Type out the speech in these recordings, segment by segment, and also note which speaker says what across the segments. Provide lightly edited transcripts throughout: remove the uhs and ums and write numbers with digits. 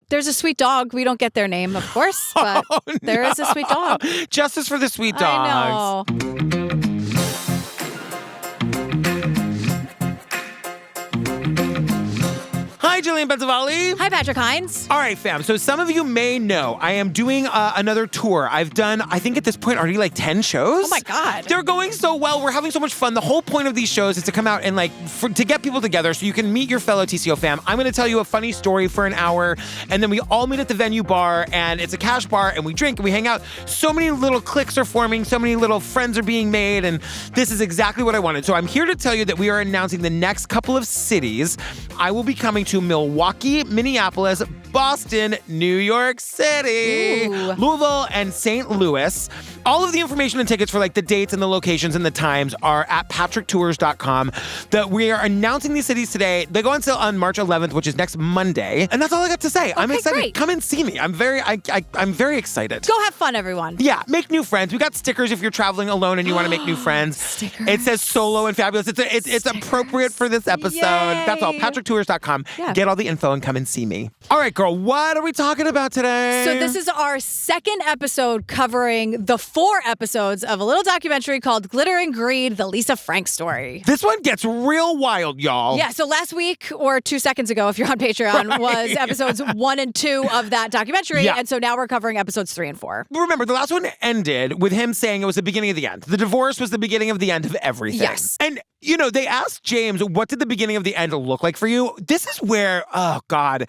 Speaker 1: There's a sweet dog. We don't get their name, of course, but there is a sweet dog.
Speaker 2: Justice for the sweet dogs.
Speaker 1: I know.
Speaker 2: Hi, Jillian Benzavalli.
Speaker 1: Hi, Patrick Hines.
Speaker 2: All right, fam. So some of you may know I am doing another tour. I've done, I think at this point, already like 10 shows.
Speaker 1: Oh, my God.
Speaker 2: They're going so well. We're having so much fun. The whole point of these shows is to come out and to get people together so you can meet your fellow TCO fam. I'm going to tell you a funny story for an hour, and then we all meet at the venue bar, and it's a cash bar, and we drink, and we hang out. So many little cliques are forming. So many little friends are being made, and this is exactly what I wanted. So I'm here to tell you that we are announcing the next couple of cities. I will be coming to Milwaukee, Minneapolis, Boston, New York City, Louisville, and St. Louis. All of the information and tickets for the dates and the locations and the times are at patricktours.com. That we are announcing these cities today. They go on sale on March 11th, which is next Monday. And that's all I got to say. I'm excited.
Speaker 1: Great.
Speaker 2: Come and see me. I'm very excited.
Speaker 1: Go have fun, everyone.
Speaker 2: Yeah, make new friends. We got stickers if you're traveling alone and you want to make new friends.
Speaker 1: Stickers.
Speaker 2: It says solo and fabulous. It's appropriate for this episode.
Speaker 1: Yay.
Speaker 2: That's all. patricktours.com.
Speaker 1: Yeah.
Speaker 2: Get all the info and come and see me. All right, girl, what are we talking about today?
Speaker 1: So this is our second episode covering the 4 episodes of a little documentary called Glitter and Greed, the Lisa Frank story.
Speaker 2: This one gets real wild, y'all.
Speaker 1: Yeah, so last week, or 2 seconds ago, if you're on Patreon, was episodes 1 and 2 of that documentary.
Speaker 2: Yeah.
Speaker 1: And so now we're covering episodes 3 and 4.
Speaker 2: Remember, the last one ended with him saying it was the beginning of the end. The divorce was the beginning of the end of everything.
Speaker 1: Yes.
Speaker 2: And, they asked James, what did the beginning of the end look like for you? This is where, oh, God.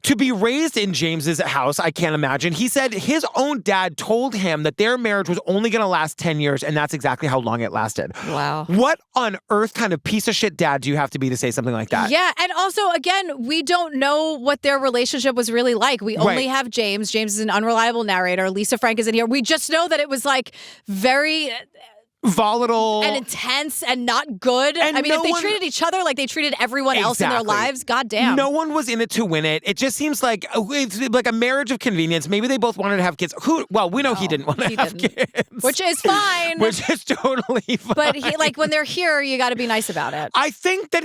Speaker 2: To be raised in James's house, I can't imagine. He said his own dad told him that their marriage was only going to last 10 years, and that's exactly how long it lasted.
Speaker 1: Wow.
Speaker 2: What on earth kind of piece of shit dad do you have to be to say something like that?
Speaker 1: Yeah, and also, again, we don't know what their relationship was really like. We only have James. James is an unreliable narrator. Lisa Frank isn't here. We just know that it was very
Speaker 2: volatile
Speaker 1: and intense and not good.
Speaker 2: And
Speaker 1: if they treated each other like they treated everyone else in their lives, goddamn.
Speaker 2: No one was in it to win it. It just seems like it's like a marriage of convenience. Maybe they both wanted to have kids. We know he didn't want to have kids.
Speaker 1: Which is fine.
Speaker 2: Which is totally fine.
Speaker 1: But when they're here, you got to be nice about it.
Speaker 2: I think that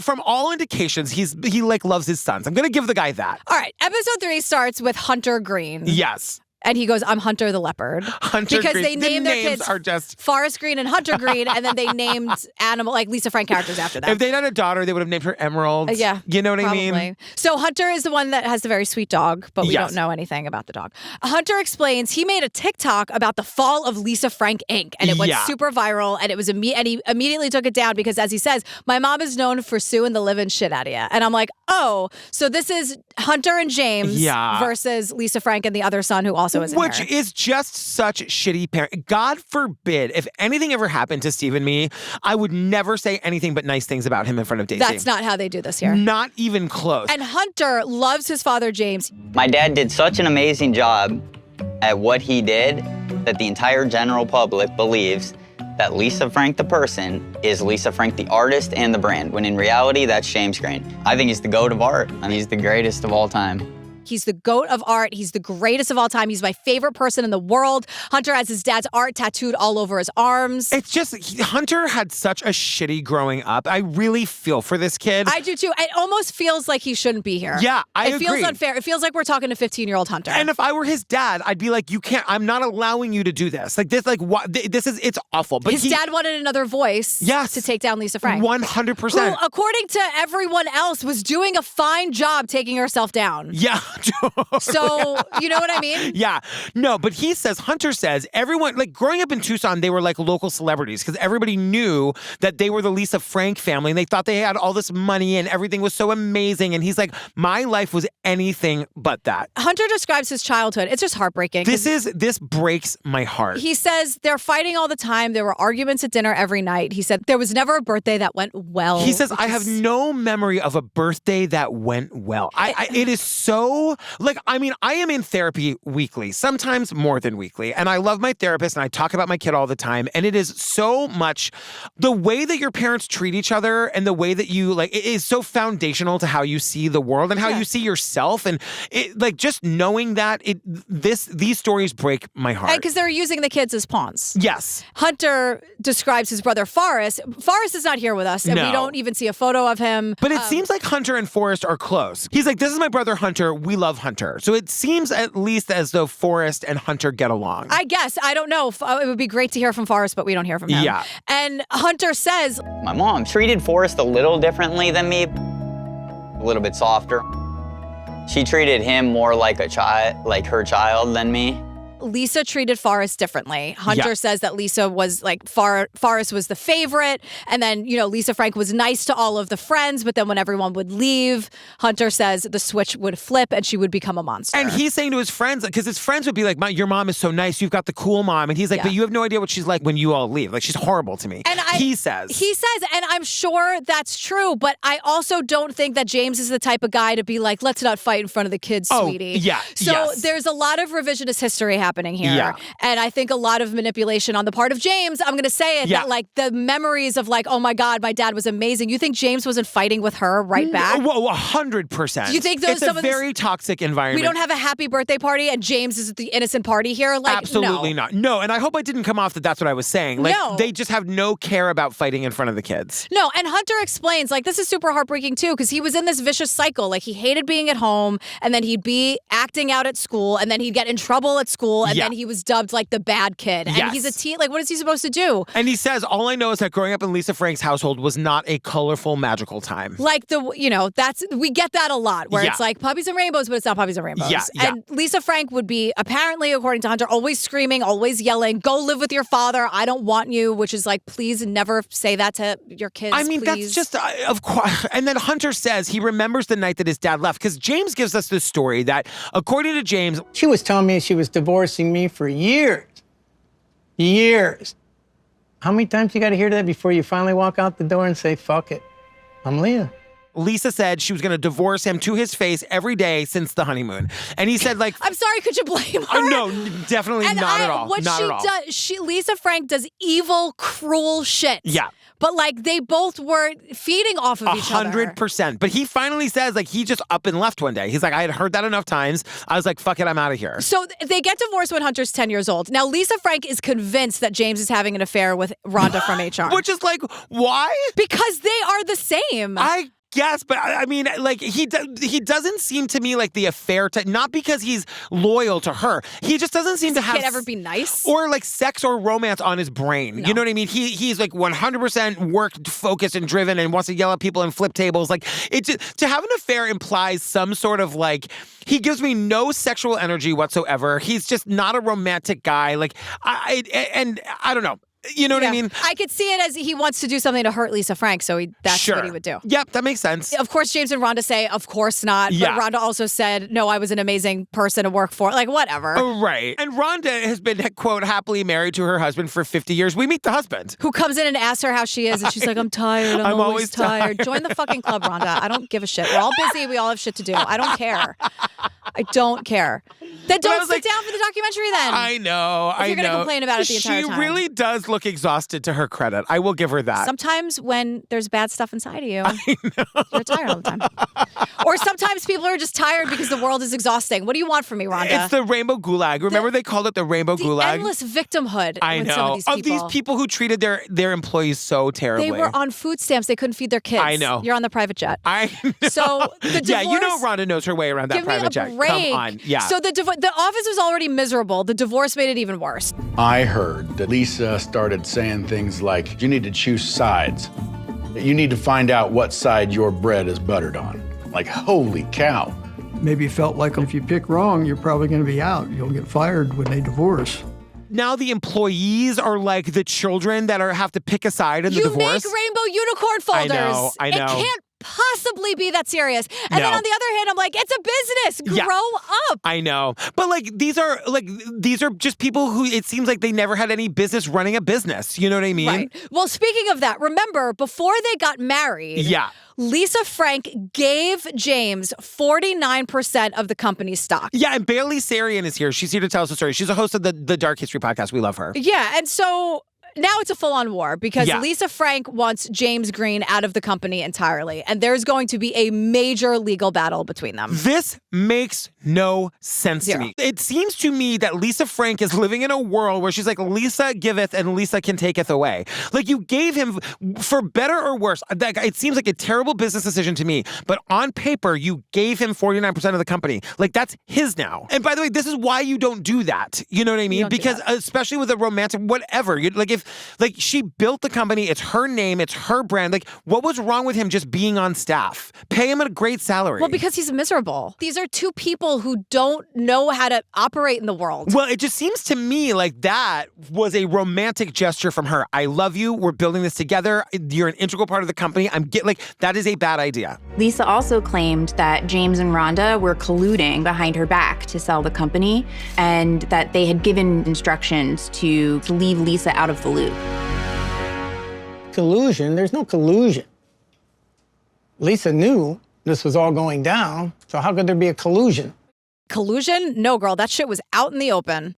Speaker 2: from all indications, he loves his sons. I'm going to give the guy that.
Speaker 1: All right. Episode 3 starts with Hunter Green.
Speaker 2: Yes.
Speaker 1: And he goes, I'm Hunter the Leopard.
Speaker 2: Hunter
Speaker 1: because
Speaker 2: Green.
Speaker 1: They named their kids
Speaker 2: are just
Speaker 1: Forest Green and Hunter Green, and then they named Lisa Frank characters after them.
Speaker 2: If they had a daughter, they would have named her Emerald.
Speaker 1: Yeah.
Speaker 2: You know what
Speaker 1: probably.
Speaker 2: I mean?
Speaker 1: So Hunter is the one that has the very sweet dog, but we don't know anything about the dog. Hunter explains he made a TikTok about the fall of Lisa Frank Inc., and it went super viral, and it was and he immediately took it down because, as he says, my mom is known for suing the living shit out of you. And I'm like, oh, so this is Hunter and James versus Lisa Frank and the other son who also is in
Speaker 2: Which
Speaker 1: here.
Speaker 2: is just such shitty parent. God forbid, if anything ever happened to Steve and me, I would never say anything but nice things about him in front of Daisy.
Speaker 1: That's not how they do this here.
Speaker 2: Not even close.
Speaker 1: And Hunter loves his father, James.
Speaker 3: My dad did such an amazing job at what he did that the entire general public believes that Lisa Frank the person is Lisa Frank the artist and the brand, when in reality, that's James Green. I think he's the GOAT of art. I mean, he's the greatest of all time.
Speaker 1: He's the GOAT of art. He's the greatest of all time. He's my favorite person in the world. Hunter has his dad's art tattooed all over his arms.
Speaker 2: It's just, Hunter had such a shitty growing up. I really feel for this kid.
Speaker 1: I do too. It almost feels like he shouldn't be here.
Speaker 2: Yeah, I agree.
Speaker 1: It feels unfair. It feels like we're talking to 15-year-old Hunter.
Speaker 2: And if I were his dad, I'd be like, you can't, I'm not allowing you to do this. It's awful. But
Speaker 1: his dad wanted another voice to take down Lisa Frank.
Speaker 2: 100%.
Speaker 1: Who, according to everyone else, was doing a fine job taking herself down.
Speaker 2: Yeah,
Speaker 1: So, you know what I mean?
Speaker 2: Yeah. No, but Hunter says, everyone, growing up in Tucson, they were local celebrities because everybody knew that they were the Lisa Frank family and they thought they had all this money and everything was so amazing. And he's like, my life was anything but that.
Speaker 1: Hunter describes his childhood. It's just heartbreaking.
Speaker 2: This breaks my heart.
Speaker 1: He says they're fighting all the time. There were arguments at dinner every night. He said there was never a birthday that went well.
Speaker 2: He says, I have no memory of a birthday that went well. It is so... I am in therapy weekly, sometimes more than weekly. And I love my therapist and I talk about my kid all the time. And it is so much the way that your parents treat each other and the way that you it is so foundational to how you see the world and how you see yourself. And just knowing that these stories break my heart.
Speaker 1: Because they're using the kids as pawns.
Speaker 2: Yes.
Speaker 1: Hunter describes his brother Forrest. Forrest is not here with us and we don't even see a photo of him.
Speaker 2: But it seems like Hunter and Forrest are close. He's like, this is my brother Hunter. we love Hunter. So it seems at least as though Forrest and Hunter get along.
Speaker 1: I guess. I don't know. It would be great to hear from Forrest, but we don't hear from him.
Speaker 2: Yeah.
Speaker 1: And Hunter says,
Speaker 3: My mom treated Forrest a little differently than me, a little bit softer. She treated him more like a child, like her child than me.
Speaker 1: Lisa treated Forrest differently. Hunter says that Lisa was like, Forrest was the favorite. And then, Lisa Frank was nice to all of the friends. But then when everyone would leave, Hunter says the switch would flip and she would become a monster.
Speaker 2: And he's saying to his friends, because his friends would be like, your mom is so nice. You've got the cool mom. And he's like, but you have no idea what she's like when you all leave. Like, she's horrible to me. And he says,
Speaker 1: and I'm sure that's true. But I also don't think that James is the type of guy to be like, let's not fight in front of the kids, sweetie.
Speaker 2: Yeah.
Speaker 1: So there's a lot of revisionist history happening here.
Speaker 2: Yeah.
Speaker 1: And I think a lot of manipulation on the part of James. I'm going to say it, that like the memories of like, oh my God, my dad was amazing. You think James wasn't fighting with her right back?
Speaker 2: Whoa, 100%.
Speaker 1: You think
Speaker 2: it's a very toxic environment.
Speaker 1: We don't have a happy birthday party and James is the innocent party here? Like,
Speaker 2: absolutely not. No, and I hope I didn't come off that that's what I was saying. Like, they just have no care about fighting in front of the kids.
Speaker 1: No, and Hunter explains, like, this is super heartbreaking too, because he was in this vicious cycle. Like, he hated being at home, and then he'd be acting out at school, and then he'd get in trouble at school, and then he was dubbed like the bad kid. And he's a teen. Like, what is he supposed to do?
Speaker 2: And he says, all I know is that growing up in Lisa Frank's household was not a colorful, magical time.
Speaker 1: Like, we get that a lot, where it's like puppies and rainbows, but it's not puppies and rainbows.
Speaker 2: Yeah.
Speaker 1: And Lisa Frank would be, apparently, according to Hunter, always screaming, always yelling, go live with your father, I don't want you, which is like, please never say that to your kids,
Speaker 2: I mean,
Speaker 1: please.
Speaker 2: That's just, of course. And then Hunter says he remembers the night that his dad left, because James gives us this story that, according to James,
Speaker 4: she was telling me she was divorcing me for years. Years. How many times you got to hear that before you finally walk out the door and say, fuck it, I'm leaving?
Speaker 2: Lisa said she was going to divorce him to his face every day since the honeymoon. And he said, like...
Speaker 1: I'm sorry, could you blame her?
Speaker 2: No, definitely not at all.
Speaker 1: What
Speaker 2: not
Speaker 1: she
Speaker 2: at all.
Speaker 1: does, Lisa Frank does evil, cruel shit.
Speaker 2: Yeah.
Speaker 1: But, like, they both were feeding off of each other.
Speaker 2: 100%. But he finally says, like, he just up and left one day. He's like, I had heard that enough times. I was like, fuck it, I'm out of here.
Speaker 1: So they get divorced when Hunter's 10 years old. Now, Lisa Frank is convinced that James is having an affair with Rhonda from HR.
Speaker 2: Which is like, why?
Speaker 1: Because they are the same.
Speaker 2: I guess, but I mean, like, he doesn't seem to me like the affair type, not because he's loyal to her. He just doesn't seem to have...
Speaker 1: Can't ever be nice?
Speaker 2: Or like sex or romance on his brain. No. You know what I mean? He's like 100% work focused and driven and wants to yell at people and flip tables. Like, to have an affair implies some sort of like... He gives me no sexual energy whatsoever. He's just not a romantic guy. Like, I don't know. You know what I mean?
Speaker 1: I could see it as he wants to do something to hurt Lisa Frank, so that's what he would do.
Speaker 2: Yep, that makes sense.
Speaker 1: Of course, James and Rhonda say, of course not.
Speaker 2: Yeah.
Speaker 1: But Rhonda also said, no, I was an amazing person to work for. Like, whatever.
Speaker 2: Oh, right. And Rhonda has been, quote, happily married to her husband for 50 years. We meet the husband.
Speaker 1: Who comes in and asks her how she is, and she's like, I'm tired. I'm always tired. Join the fucking club, Rhonda. I don't give a shit. We're all busy. We all have shit to do. I don't care. I don't care. Then don't sit down for the documentary then.
Speaker 2: I know.
Speaker 1: If you're going to complain about it the entire time.
Speaker 2: She really does look exhausted, to her credit. I will give her that.
Speaker 1: Sometimes when there's bad stuff inside of you, you're tired all the time. Or sometimes people are just tired because the world is exhausting. What do you want from me, Rhonda?
Speaker 2: It's the rainbow gulag. Remember they called it the rainbow gulag?
Speaker 1: The endless victimhood.
Speaker 2: I know. Of these people who treated their employees so terribly.
Speaker 1: They were on food stamps. They couldn't feed their kids.
Speaker 2: I know.
Speaker 1: You're on the private jet.
Speaker 2: I know.
Speaker 1: So the divorce,
Speaker 2: yeah, you know Rhonda knows her way around that private jet.
Speaker 1: Break.
Speaker 2: Come on. Yeah.
Speaker 1: So the office was already miserable. The divorce made it even worse.
Speaker 5: I heard that Lisa started saying things like, you need to choose sides. You need to find out what side your bread is buttered on. Like, holy cow.
Speaker 6: Maybe you felt like if you pick wrong, you're probably going to be out. You'll get fired when they divorce.
Speaker 2: Now the employees are like the children that have to pick a side in the divorce.
Speaker 1: You make rainbow unicorn folders.
Speaker 2: I know.
Speaker 1: It can't possibly be that serious. And then on the other hand, I'm like, it's a business. Grow up.
Speaker 2: I know. But these are just people who it seems like they never had any business running a business. You know what I mean?
Speaker 1: Right. Well, speaking of that, remember before they got married, Lisa Frank gave James 49% of the company's stock.
Speaker 2: Yeah, and Bailey Sarian is here. She's here to tell us a story. She's a host of the Dark History podcast. We love her.
Speaker 1: Yeah, and so now it's a full-on war because Lisa Frank wants James Green out of the company entirely, and there's going to be a major legal battle between them.
Speaker 2: This makes no sense to me. It seems to me that Lisa Frank is living in a world where she's like, Lisa giveth and Lisa can taketh away. Like, you gave him, for better or worse, it seems like a terrible business decision to me, but on paper, you gave him 49% of the company. Like, that's his now. And by the way, this is why you don't do that. You know what I mean? Because especially with a romantic, whatever, like, she built the company, it's her name, it's her brand. Like, what was wrong with him just being on staff? Pay him a great salary.
Speaker 1: Well, because he's miserable. These are two people who don't know how to operate in the world.
Speaker 2: Well, it just seems to me like that was a romantic gesture from her. I love you. We're building this together. You're an integral part of the company. That is a bad idea.
Speaker 7: Lisa also claimed that James and Rhonda were colluding behind her back to sell the company, and that they had given instructions to leave Lisa out of the loop.
Speaker 4: Collusion? There's no collusion. Lisa knew this was all going down, so how could there be a collusion?
Speaker 1: Collusion? No, girl, that shit was out in the open.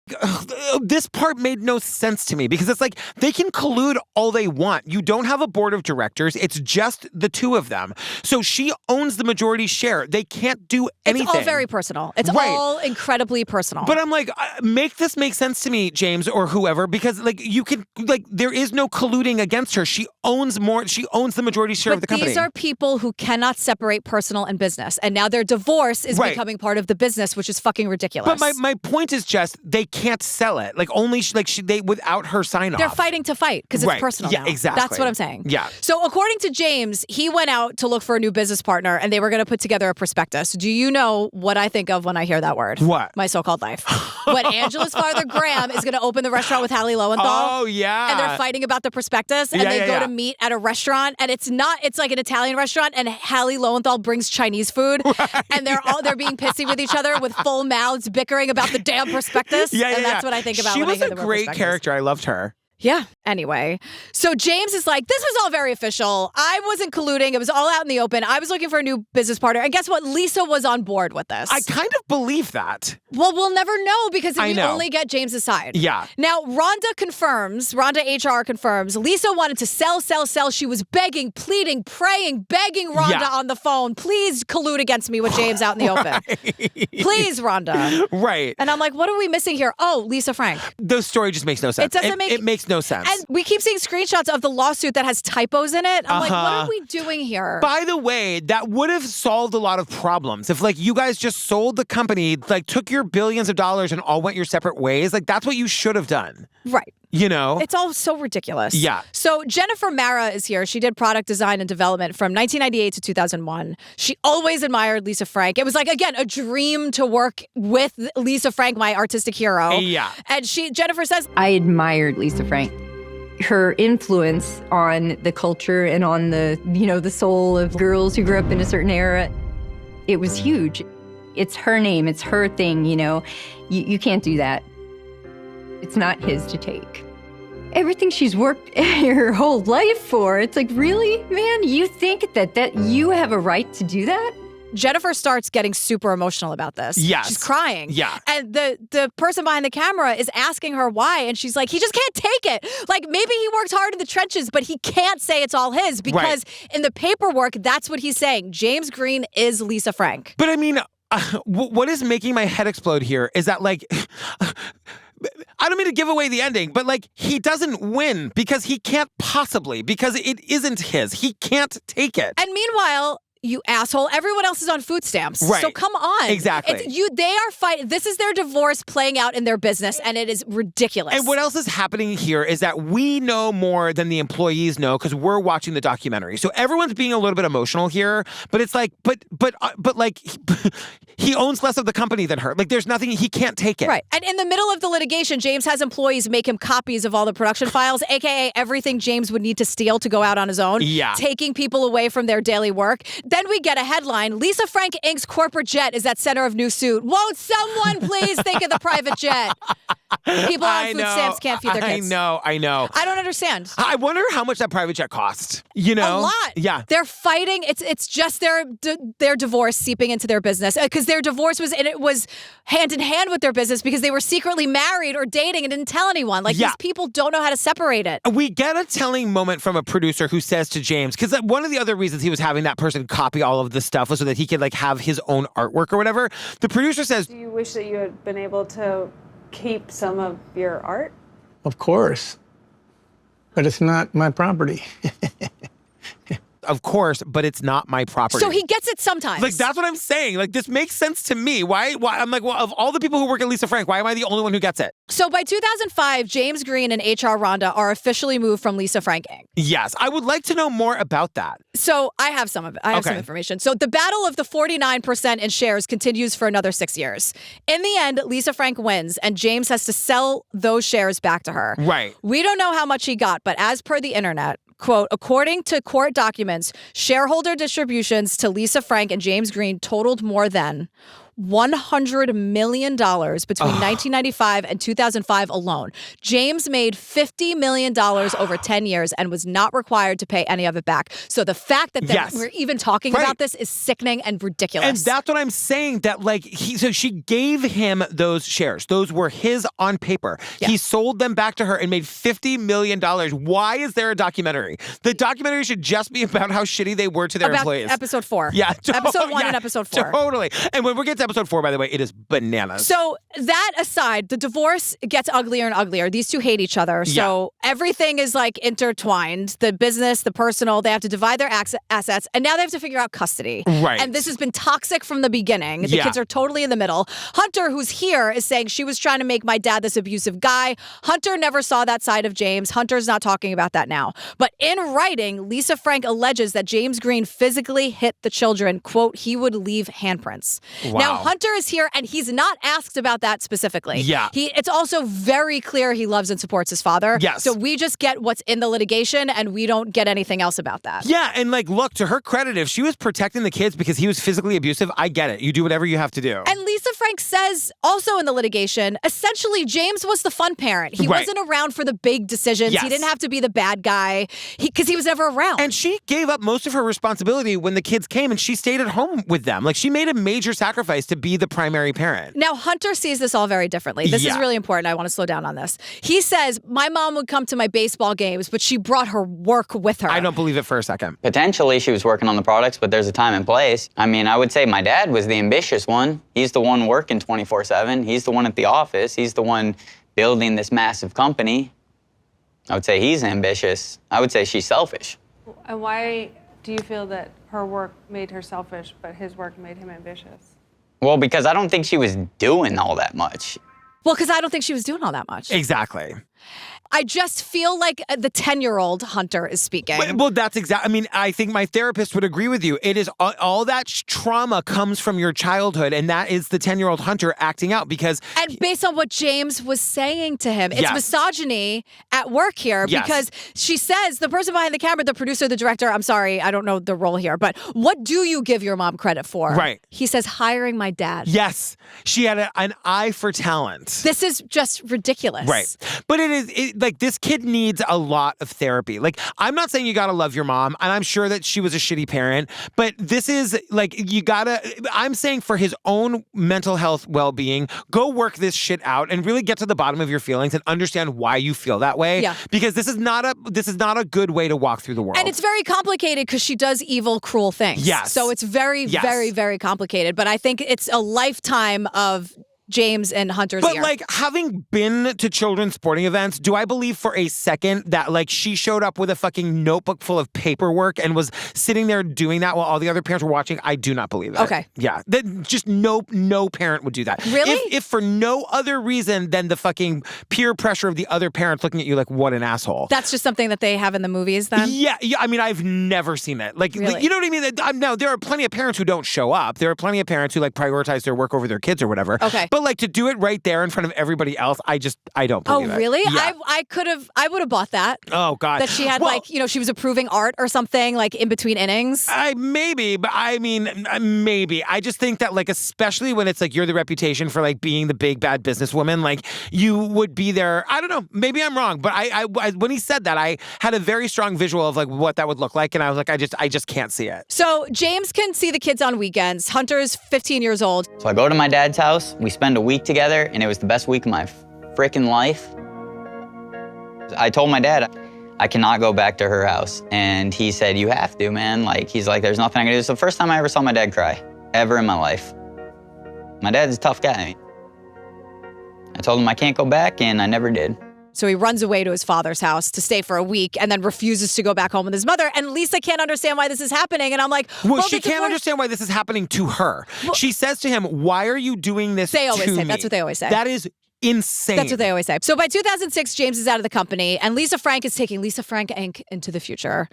Speaker 2: This part made no sense to me because it's like they can collude all they want. You don't have a board of directors. It's just the two of them. So she owns the majority share. They can't do anything.
Speaker 1: It's all very personal. It's all incredibly personal.
Speaker 2: But I'm like, make this make sense to me, James, or whoever, because like you can, like, there is no colluding against her. She owns the majority share of the company.
Speaker 1: These are people who cannot separate personal and business. And now their divorce is becoming part of the business, which is fucking ridiculous.
Speaker 2: But my point is just they can't sell it. Like only they without her sign off.
Speaker 1: They're fighting to fight because it's personal now.
Speaker 2: Exactly.
Speaker 1: That's what I'm saying.
Speaker 2: Yeah.
Speaker 1: So according to James, he went out to look for a new business partner and they were going to put together a prospectus. Do you know what I think of when I hear that word?
Speaker 2: What?
Speaker 1: My so-called life. When Angela's father Graham is going to open the restaurant with Hallie Lowenthal.
Speaker 2: Oh yeah.
Speaker 1: And they're fighting about the prospectus and they go to meet at a restaurant and it's like an Italian restaurant and Hallie Lowenthal brings Chinese food and they're being pissy with each other with full mouths bickering about the damn prospectus. And that's what I think about when I hear the word prospectus.
Speaker 2: She was a great character. I loved her.
Speaker 1: Yeah. Anyway, so James is like, this was all very official. I wasn't colluding. It was all out in the open. I was looking for a new business partner. And guess what? Lisa was on board with this.
Speaker 2: I kind of believe that.
Speaker 1: Well, we'll never know because we only get James's side.
Speaker 2: Yeah.
Speaker 1: Now, Rhonda HR confirms, Lisa wanted to sell. She was begging, pleading, praying, begging Rhonda on the phone. Please collude against me with James out in the open. Please, Rhonda.
Speaker 2: Right.
Speaker 1: And I'm like, what are we missing here? Oh, Lisa Frank.
Speaker 2: The story just makes no sense. It makes no sense.
Speaker 1: And we keep seeing screenshots of the lawsuit that has typos in it. I'm like, what are we doing here?
Speaker 2: By the way, that would have solved a lot of problems. If like you guys just sold the company, like took your billions of dollars and all went your separate ways, like that's what you should have done.
Speaker 1: Right.
Speaker 2: You know?
Speaker 1: It's all so ridiculous.
Speaker 2: Yeah.
Speaker 1: So Jennifer Mara is here. She did product design and development from 1998 to 2001. She always admired Lisa Frank. It was like, again, a dream to work with Lisa Frank, my artistic hero.
Speaker 2: Yeah.
Speaker 1: And Jennifer says,
Speaker 8: I admired Lisa Frank. Her influence on the culture and on the soul of girls who grew up in a certain era, it was huge. It's her name, it's her thing, You can't do that. It's not his to take. Everything she's worked her whole life for, it's like, really, man? You think that you have a right to do that?
Speaker 1: Jennifer starts getting super emotional about this.
Speaker 2: Yes.
Speaker 1: She's crying.
Speaker 2: Yeah.
Speaker 1: And the person behind the camera is asking her why. And she's like, he just can't take it. Like, maybe he worked hard in the trenches, but he can't say it's all his because in the paperwork, that's what he's saying. James Green is Lisa Frank.
Speaker 2: But I mean, what is making my head explode here is that, like, I don't mean to give away the ending, but like he doesn't win because he can't possibly, because it isn't his. He can't take it.
Speaker 1: And meanwhile, you asshole, everyone else is on food stamps.
Speaker 2: Right.
Speaker 1: So come on.
Speaker 2: Exactly.
Speaker 1: They are fighting. This is their divorce playing out in their business, and it is ridiculous.
Speaker 2: And what else is happening here is that we know more than the employees know because we're watching the documentary. So everyone's being a little bit emotional here, but it's like, but like he owns less of the company than her. Like there's nothing, he can't take it.
Speaker 1: Right. And in the middle of the litigation, James has employees make him copies of all the production files, aka everything James would need to steal to go out on his own.
Speaker 2: Yeah.
Speaker 1: Taking people away from their daily work. then we get a headline, Lisa Frank Inc.'s corporate jet is at center of new suit. Won't someone please think of the private jet? People on food stamps can't feed their kids.
Speaker 2: I know.
Speaker 1: I don't understand.
Speaker 2: I wonder how much that private jet cost. You know?
Speaker 1: A lot.
Speaker 2: Yeah.
Speaker 1: They're fighting. It's just their divorce seeping into their business. Because their divorce was hand in hand with their business because they were secretly married or dating and didn't tell anyone. Like, these people don't know how to separate it.
Speaker 2: We get a telling moment from a producer who says to James, because one of the other reasons he was having that person copy all of the stuff was so that he could, like, have his own artwork or whatever. The producer says,
Speaker 9: do you wish that you had been able to keep some of your art?
Speaker 4: Of course. But it's not my property.
Speaker 2: Of course, but it's not my property.
Speaker 1: So he gets it sometimes.
Speaker 2: Like, that's what I'm saying. Like, this makes sense to me. Why? I'm like, well, of all the people who work at Lisa Frank, why am I the only one who gets it?
Speaker 1: So by 2005, James Green and HR Rhonda are officially moved from Lisa Frank Inc.
Speaker 2: Yes. I would like to know more about that.
Speaker 1: So I have some of it. I have some information. So the battle of the 49% in shares continues for another 6 years. In the end, Lisa Frank wins, and James has to sell those shares back to her.
Speaker 2: Right.
Speaker 1: We don't know how much he got, but as per the internet, quote, according to court documents, shareholder distributions to Lisa Frank and James Green totaled more than $100 million between 1995 and 2005 alone. James made $50 million over 10 years and was not required to pay any of it back. So the fact that we're even talking about this is sickening and ridiculous.
Speaker 2: And that's what I'm saying, that like so she gave him those shares. Those were his on paper. Yeah. He sold them back to her and made $50 million. Why is there a documentary? The documentary should just be about how shitty they were to their employees.
Speaker 1: Episode 4.
Speaker 2: Yeah.
Speaker 1: Episode 1 and episode 4.
Speaker 2: Totally. And when we get to episode 4, by the way, it is bananas.
Speaker 1: So that aside, the divorce gets uglier and uglier. These two hate each other. So everything is like intertwined. The business, the personal, they have to divide their assets. And now they have to figure out custody.
Speaker 2: Right.
Speaker 1: And this has been toxic from the beginning. The kids are totally in the middle. Hunter, who's here, is saying she was trying to make my dad this abusive guy. Hunter never saw that side of James. Hunter's not talking about that now. But in writing, Lisa Frank alleges that James Green physically hit the children. Quote, he would leave handprints.
Speaker 2: Wow.
Speaker 1: Now, Hunter is here, and he's not asked about that specifically.
Speaker 2: Yeah.
Speaker 1: It's also very clear he loves and supports his father.
Speaker 2: Yes.
Speaker 1: So we just get what's in the litigation, and we don't get anything else about that.
Speaker 2: Yeah, and like, look, to her credit, if she was protecting the kids because he was physically abusive, I get it. You do whatever you have to do.
Speaker 1: And Lisa Frank says, also in the litigation, essentially, James was the fun parent. He wasn't around for the big decisions.
Speaker 2: Yes.
Speaker 1: He didn't have to be the bad guy because he was never around.
Speaker 2: And she gave up most of her responsibility when the kids came, and she stayed at home with them. Like, she made a major sacrifice to be the primary parent.
Speaker 1: Now, Hunter sees this all very differently. This is really important. I want to slow down on this. He says, my mom would come to my baseball games, but she brought her work with her.
Speaker 2: I don't believe it for a second.
Speaker 3: Potentially, she was working on the products, but there's a time and place. I mean, I would say my dad was the ambitious one. He's the one working 24/7. He's the one at the office. He's the one building this massive company. I would say he's ambitious. I would say she's selfish.
Speaker 9: And why do you feel that her work made her selfish, but his work made him ambitious?
Speaker 3: Well, because I don't think she was doing all that much.
Speaker 1: Well, because I don't think she was doing all that much.
Speaker 2: Exactly.
Speaker 1: I just feel like the 10-year-old Hunter is speaking.
Speaker 2: Well, that's exactly. I mean, I think my therapist would agree with you. It is all that trauma comes from your childhood, and that is the 10-year-old Hunter acting out because.
Speaker 1: And based on what James was saying to him, it's misogyny at work here because she says the person behind the camera, the producer, the director. I'm sorry, I don't know the role here, but what do you give your mom credit for?
Speaker 2: Right.
Speaker 1: He says hiring my dad.
Speaker 2: Yes, she had an eye for talent.
Speaker 1: This is just ridiculous.
Speaker 2: Right. But it is. Like, this kid needs a lot of therapy. Like, I'm not saying you gotta love your mom, and I'm sure that she was a shitty parent, but this is, like, I'm saying for his own mental health well-being, go work this shit out and really get to the bottom of your feelings and understand why you feel that way. Yeah. Because this is not a good way to walk through the world.
Speaker 1: And it's very complicated because she does evil, cruel things.
Speaker 2: Yes.
Speaker 1: So it's very, very, very complicated. But I think it's a lifetime of James and Hunter's ear.
Speaker 2: But like, having been to children's sporting events, do I believe for a second that like she showed up with a fucking notebook full of paperwork and was sitting there doing that while all the other parents were watching? I do not believe it.
Speaker 1: Okay.
Speaker 2: Yeah. That just no parent would do that.
Speaker 1: Really?
Speaker 2: If for no other reason than the fucking peer pressure of the other parents looking at you like, what an asshole.
Speaker 1: That's just something that they have in the movies then?
Speaker 2: Yeah. I mean, I've never seen that. Like,
Speaker 1: really?
Speaker 2: You know what I mean? No, there are plenty of parents who don't show up. There are plenty of parents who like prioritize their work over their kids or whatever.
Speaker 1: Okay.
Speaker 2: But But like to do it right there in front of everybody else, I don't believe it.
Speaker 1: Oh, really?
Speaker 2: Yeah.
Speaker 1: I would have bought that.
Speaker 2: Oh, God.
Speaker 1: That she had she was approving art or something like in between innings.
Speaker 2: Maybe, but I mean, maybe. I just think that like, especially when it's like you're the reputation for like being the big bad businesswoman, like you would be there. I don't know. Maybe I'm wrong, but I when he said that, I had a very strong visual of like what that would look like, and I was like, I just can't see it.
Speaker 1: So James can see the kids on weekends. Hunter's 15 years old.
Speaker 3: So I go to my dad's house, we spend a week together, and it was the best week of my freaking life. I told my dad, I cannot go back to her house. And he said, you have to, man. Like, he's like, there's nothing I can do. It's the first time I ever saw my dad cry, ever in my life. My dad's a tough guy. I told him I can't go back, and I never did.
Speaker 1: So he runs away to his father's house to stay for a week and then refuses to go back home with his mother. And Lisa can't understand why this is happening. And I'm like,
Speaker 2: well she can't understand why this is happening to her. Well, she says to him, why are you doing this to me?
Speaker 1: That's what they always say.
Speaker 2: That is insane.
Speaker 1: That's what they always say. So by 2006, James is out of the company, and Lisa Frank is taking Lisa Frank Inc. into the future.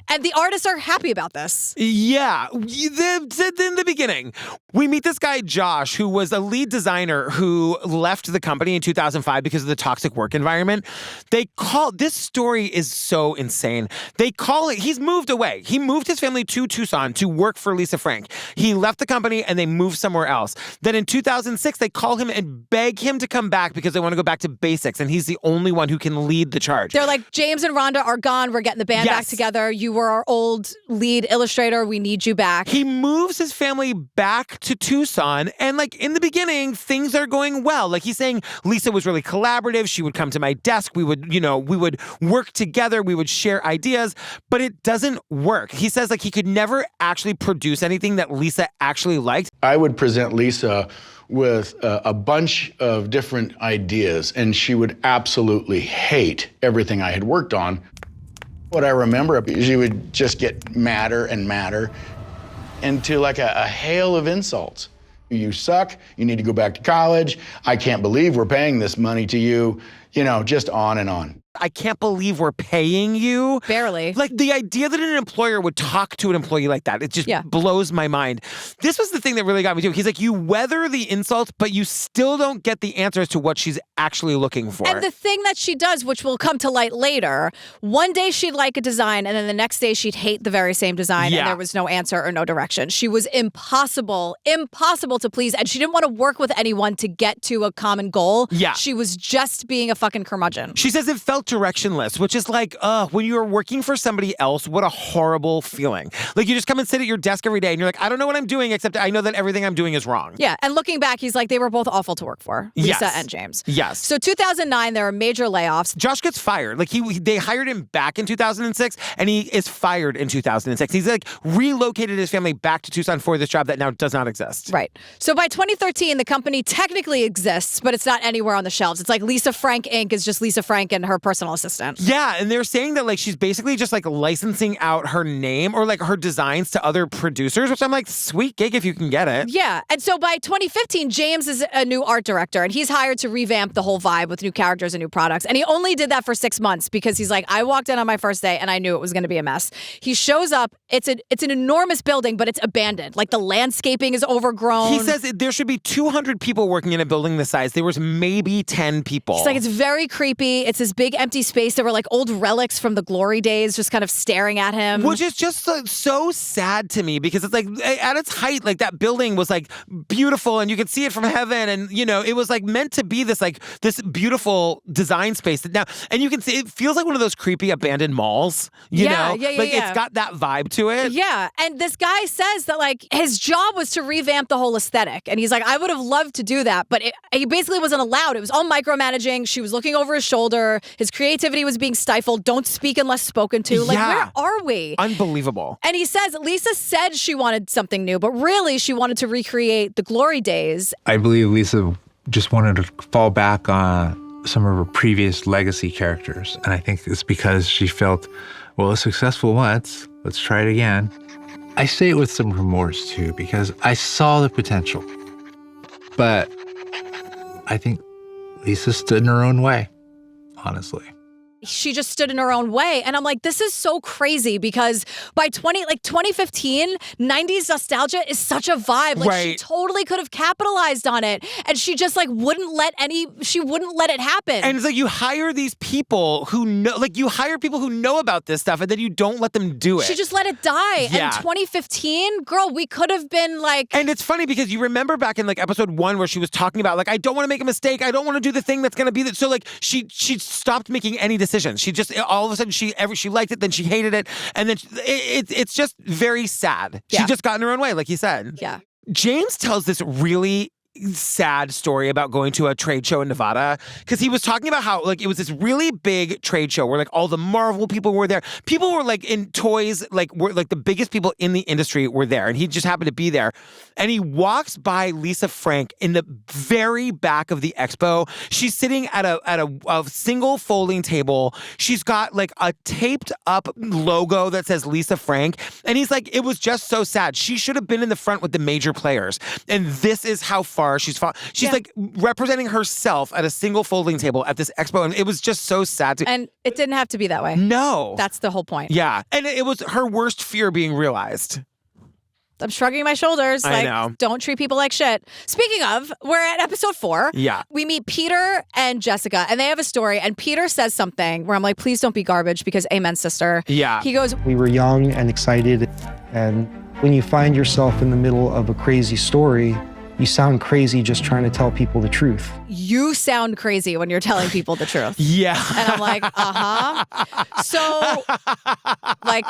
Speaker 1: And the artists are happy about this.
Speaker 2: Yeah. In the beginning, we meet this guy, Josh, who was a lead designer who left the company in 2005 because of the toxic work environment. This story is so insane. He's moved away. He moved his family to Tucson to work for Lisa Frank. He left the company and they moved somewhere else. Then in 2006, they call him and beg him to come back because they want to go back to basics, and he's the only one who can lead the charge.
Speaker 1: They're like, James and Rhonda are gone. We're getting the band back together. You were our old lead illustrator. We need you back.
Speaker 2: He moves his family back to Tucson, and like in the beginning, things are going well. Like he's saying, Lisa was really collaborative. She would come to my desk. We would work together. We would share ideas, but it doesn't work. He says like he could never actually produce anything that Lisa actually liked.
Speaker 5: I would present Lisa with a bunch of different ideas, and she would absolutely hate everything I had worked on. What I remember, she would just get madder and madder into like a hail of insults. You suck, you need to go back to college, I can't believe we're paying this money to you, just on and on.
Speaker 2: I can't believe we're paying you.
Speaker 1: Barely.
Speaker 2: Like the idea that an employer would talk to an employee like that, it just blows my mind. This was the thing that really got me too. He's like, you weather the insults, but you still don't get the answers to what she's actually looking for.
Speaker 1: And the thing that she does, which will come to light later, one day she'd like a design and then the next day she'd hate the very same design and there was no answer or no direction. She was impossible to please, and she didn't want to work with anyone to get to a common goal.
Speaker 2: Yeah.
Speaker 1: She was just being a fucking curmudgeon.
Speaker 2: She says it felt directionless, which is like, when you're working for somebody else, what a horrible feeling. Like you just come and sit at your desk every day and you're like, I don't know what I'm doing, except I know that everything I'm doing is wrong.
Speaker 1: Yeah, and looking back, he's like, they were both awful to work for, Lisa and James.
Speaker 2: Yes.
Speaker 1: So 2009, there are major layoffs.
Speaker 2: Josh gets fired. Like they hired him back in 2006, and he is fired in 2006. He's like relocated his family back to Tucson for this job that now does not exist.
Speaker 1: Right. So by 2013, the company technically exists, but it's not anywhere on the shelves. It's like Lisa Frank Inc. is just Lisa Frank and her personal assistant.
Speaker 2: Yeah, and they're saying that like she's basically just like licensing out her name or like her designs to other producers, which I'm like, sweet gig if you can get it.
Speaker 1: Yeah, and so by 2015, James is a new art director, and he's hired to revamp the whole vibe with new characters and new products. And he only did that for 6 months because he's like, I walked in on my first day and I knew it was going to be a mess. He shows up. It's an enormous building, but it's abandoned. Like the landscaping is overgrown.
Speaker 2: He says there should be 200 people working in a building this size. There was maybe 10 people.
Speaker 1: He's like, it's very creepy. It's this big empty space. There were like old relics from the glory days just kind of staring at him.
Speaker 2: Which is just so sad to me because it's like at its height, like that building was like beautiful and you could see it from heaven. And, it was like meant to be this beautiful design space that now, and you can see, it feels like one of those creepy abandoned malls,
Speaker 1: Yeah,
Speaker 2: it's got that vibe to it.
Speaker 1: Yeah. And this guy says that like his job was to revamp the whole aesthetic. And he's like, I would have loved to do that, but he basically wasn't allowed. It was all micromanaging. She was looking over his shoulder. His creativity was being stifled. Don't speak unless spoken to. Like, where are we?
Speaker 2: Unbelievable.
Speaker 1: And he says, Lisa said she wanted something new, but really she wanted to recreate the glory days.
Speaker 10: I believe Lisa just wanted to fall back on some of her previous legacy characters. And I think it's because she felt, well, it's successful once, let's try it again. I say it with some remorse too, because I saw the potential. But I think Lisa stood in her own way, honestly.
Speaker 1: she just stood in her own way. And I'm like, this is so crazy because by 2015, 90s nostalgia is such a vibe. Like she totally could have capitalized on it. And she just like wouldn't let it happen.
Speaker 2: And it's like you hire these people who know, like you hire people who know about this stuff and then you don't let them do it.
Speaker 1: She just let it die.
Speaker 2: Yeah.
Speaker 1: And 2015, girl, we could have been like...
Speaker 2: And it's funny because you remember back in like episode 1 where she was talking about like, I don't want to make a mistake. I don't want to do the thing that's going to be that. So like she stopped making any decisions. She just all of a sudden she liked it, then she hated it, and then it's just very sad. She just got in her own way, like you said.
Speaker 1: Yeah.
Speaker 2: James tells this really sad story about going to a trade show in Nevada because he was talking about how like it was this really big trade show where like all the Marvel people were there. People were like in toys, like were like the biggest people in the industry were there, and he just happened to be there. And he walks by Lisa Frank in the very back of the expo. She's sitting at a single folding table. She's got like a taped up logo that says Lisa Frank, and he's like, it was just so sad. She should have been in the front with the major players, and this is how far she's like representing herself at a single folding table at this expo, and it was just so sad.
Speaker 1: And it didn't have to be that way.
Speaker 2: No.
Speaker 1: That's the whole point.
Speaker 2: Yeah. And it was her worst fear being realized.
Speaker 1: I'm shrugging my shoulders.
Speaker 2: I know.
Speaker 1: Don't treat people like shit. Speaking of, we're at episode 4.
Speaker 2: Yeah.
Speaker 1: We meet Peter and Jessica, and they have a story, and Peter says something where I'm like, please don't be garbage, because amen, sister.
Speaker 2: Yeah.
Speaker 1: He goes,
Speaker 11: we were young and excited, and when you find yourself in the middle of a crazy story, you sound crazy just trying to tell people the truth.
Speaker 1: You sound crazy when you're telling people the truth.
Speaker 2: Yeah.
Speaker 1: And I'm like, So, like,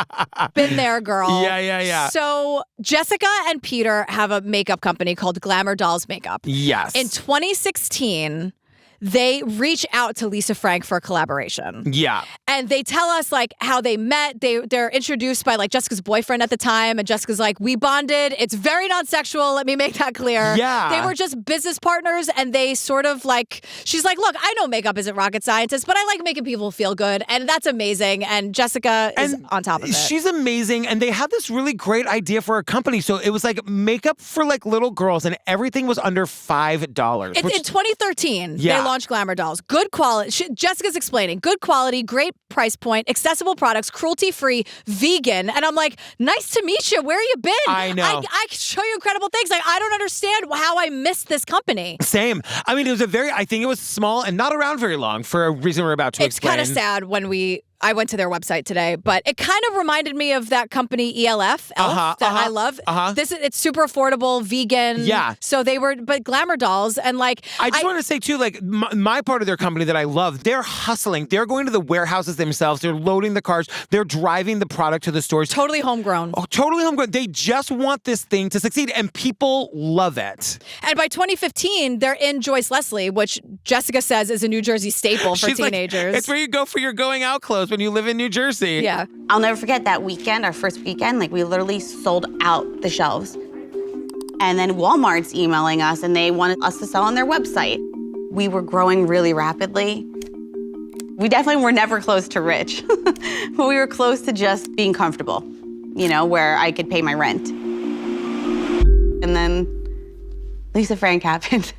Speaker 1: been there, girl.
Speaker 2: Yeah.
Speaker 1: So, Jessica and Peter have a makeup company called Glamour Dolls Makeup.
Speaker 2: Yes.
Speaker 1: In 2016, they reach out to Lisa Frank for a collaboration.
Speaker 2: Yeah.
Speaker 1: And they tell us like how they met. They're introduced by like Jessica's boyfriend at the time. And Jessica's like, we bonded. It's very non-sexual. Let me make that clear.
Speaker 2: Yeah.
Speaker 1: They were just business partners, and they sort of like, she's like, look, I know makeup isn't rocket scientist, but I like making people feel good. And that's amazing. And Jessica is on top of it.
Speaker 2: She's amazing. And they had this really great idea for a company. So it was like makeup for like little girls, and everything was under $5.
Speaker 1: In 2013, they launched Glamour Dolls. Good quality. Jessica's explaining. Good quality, great price point, accessible products, cruelty-free, vegan. And I'm like, nice to meet you. Where you been?
Speaker 2: I know.
Speaker 1: I can show you incredible things. Like, I don't understand how I missed this company.
Speaker 2: Same. I mean, I think it was small and not around very long for a reason we're about to explain.
Speaker 1: It's kind of sad when I went to their website today, but it kind of reminded me of that company ELF that I love. It's super affordable, vegan.
Speaker 2: Yeah.
Speaker 1: So but Glamour Dolls, and like
Speaker 2: I just want to say too, like my part of their company that I love, they're hustling. They're going to the warehouses themselves. They're loading the cars. They're driving the product to the stores.
Speaker 1: Totally homegrown.
Speaker 2: Oh, totally homegrown. They just want this thing to succeed, and people love it.
Speaker 1: And by 2015, they're in Joyce Leslie, which Jessica says is a New Jersey staple for teenagers.
Speaker 2: Like, it's where you go for your going out clothes when you live in New Jersey.
Speaker 1: Yeah.
Speaker 12: I'll never forget that weekend, our first weekend, like we literally sold out the shelves. And then Walmart's emailing us, and they wanted us to sell on their website. We were growing really rapidly. We definitely were never close to rich, but we were close to just being comfortable, where I could pay my rent. And then Lisa Frank happened.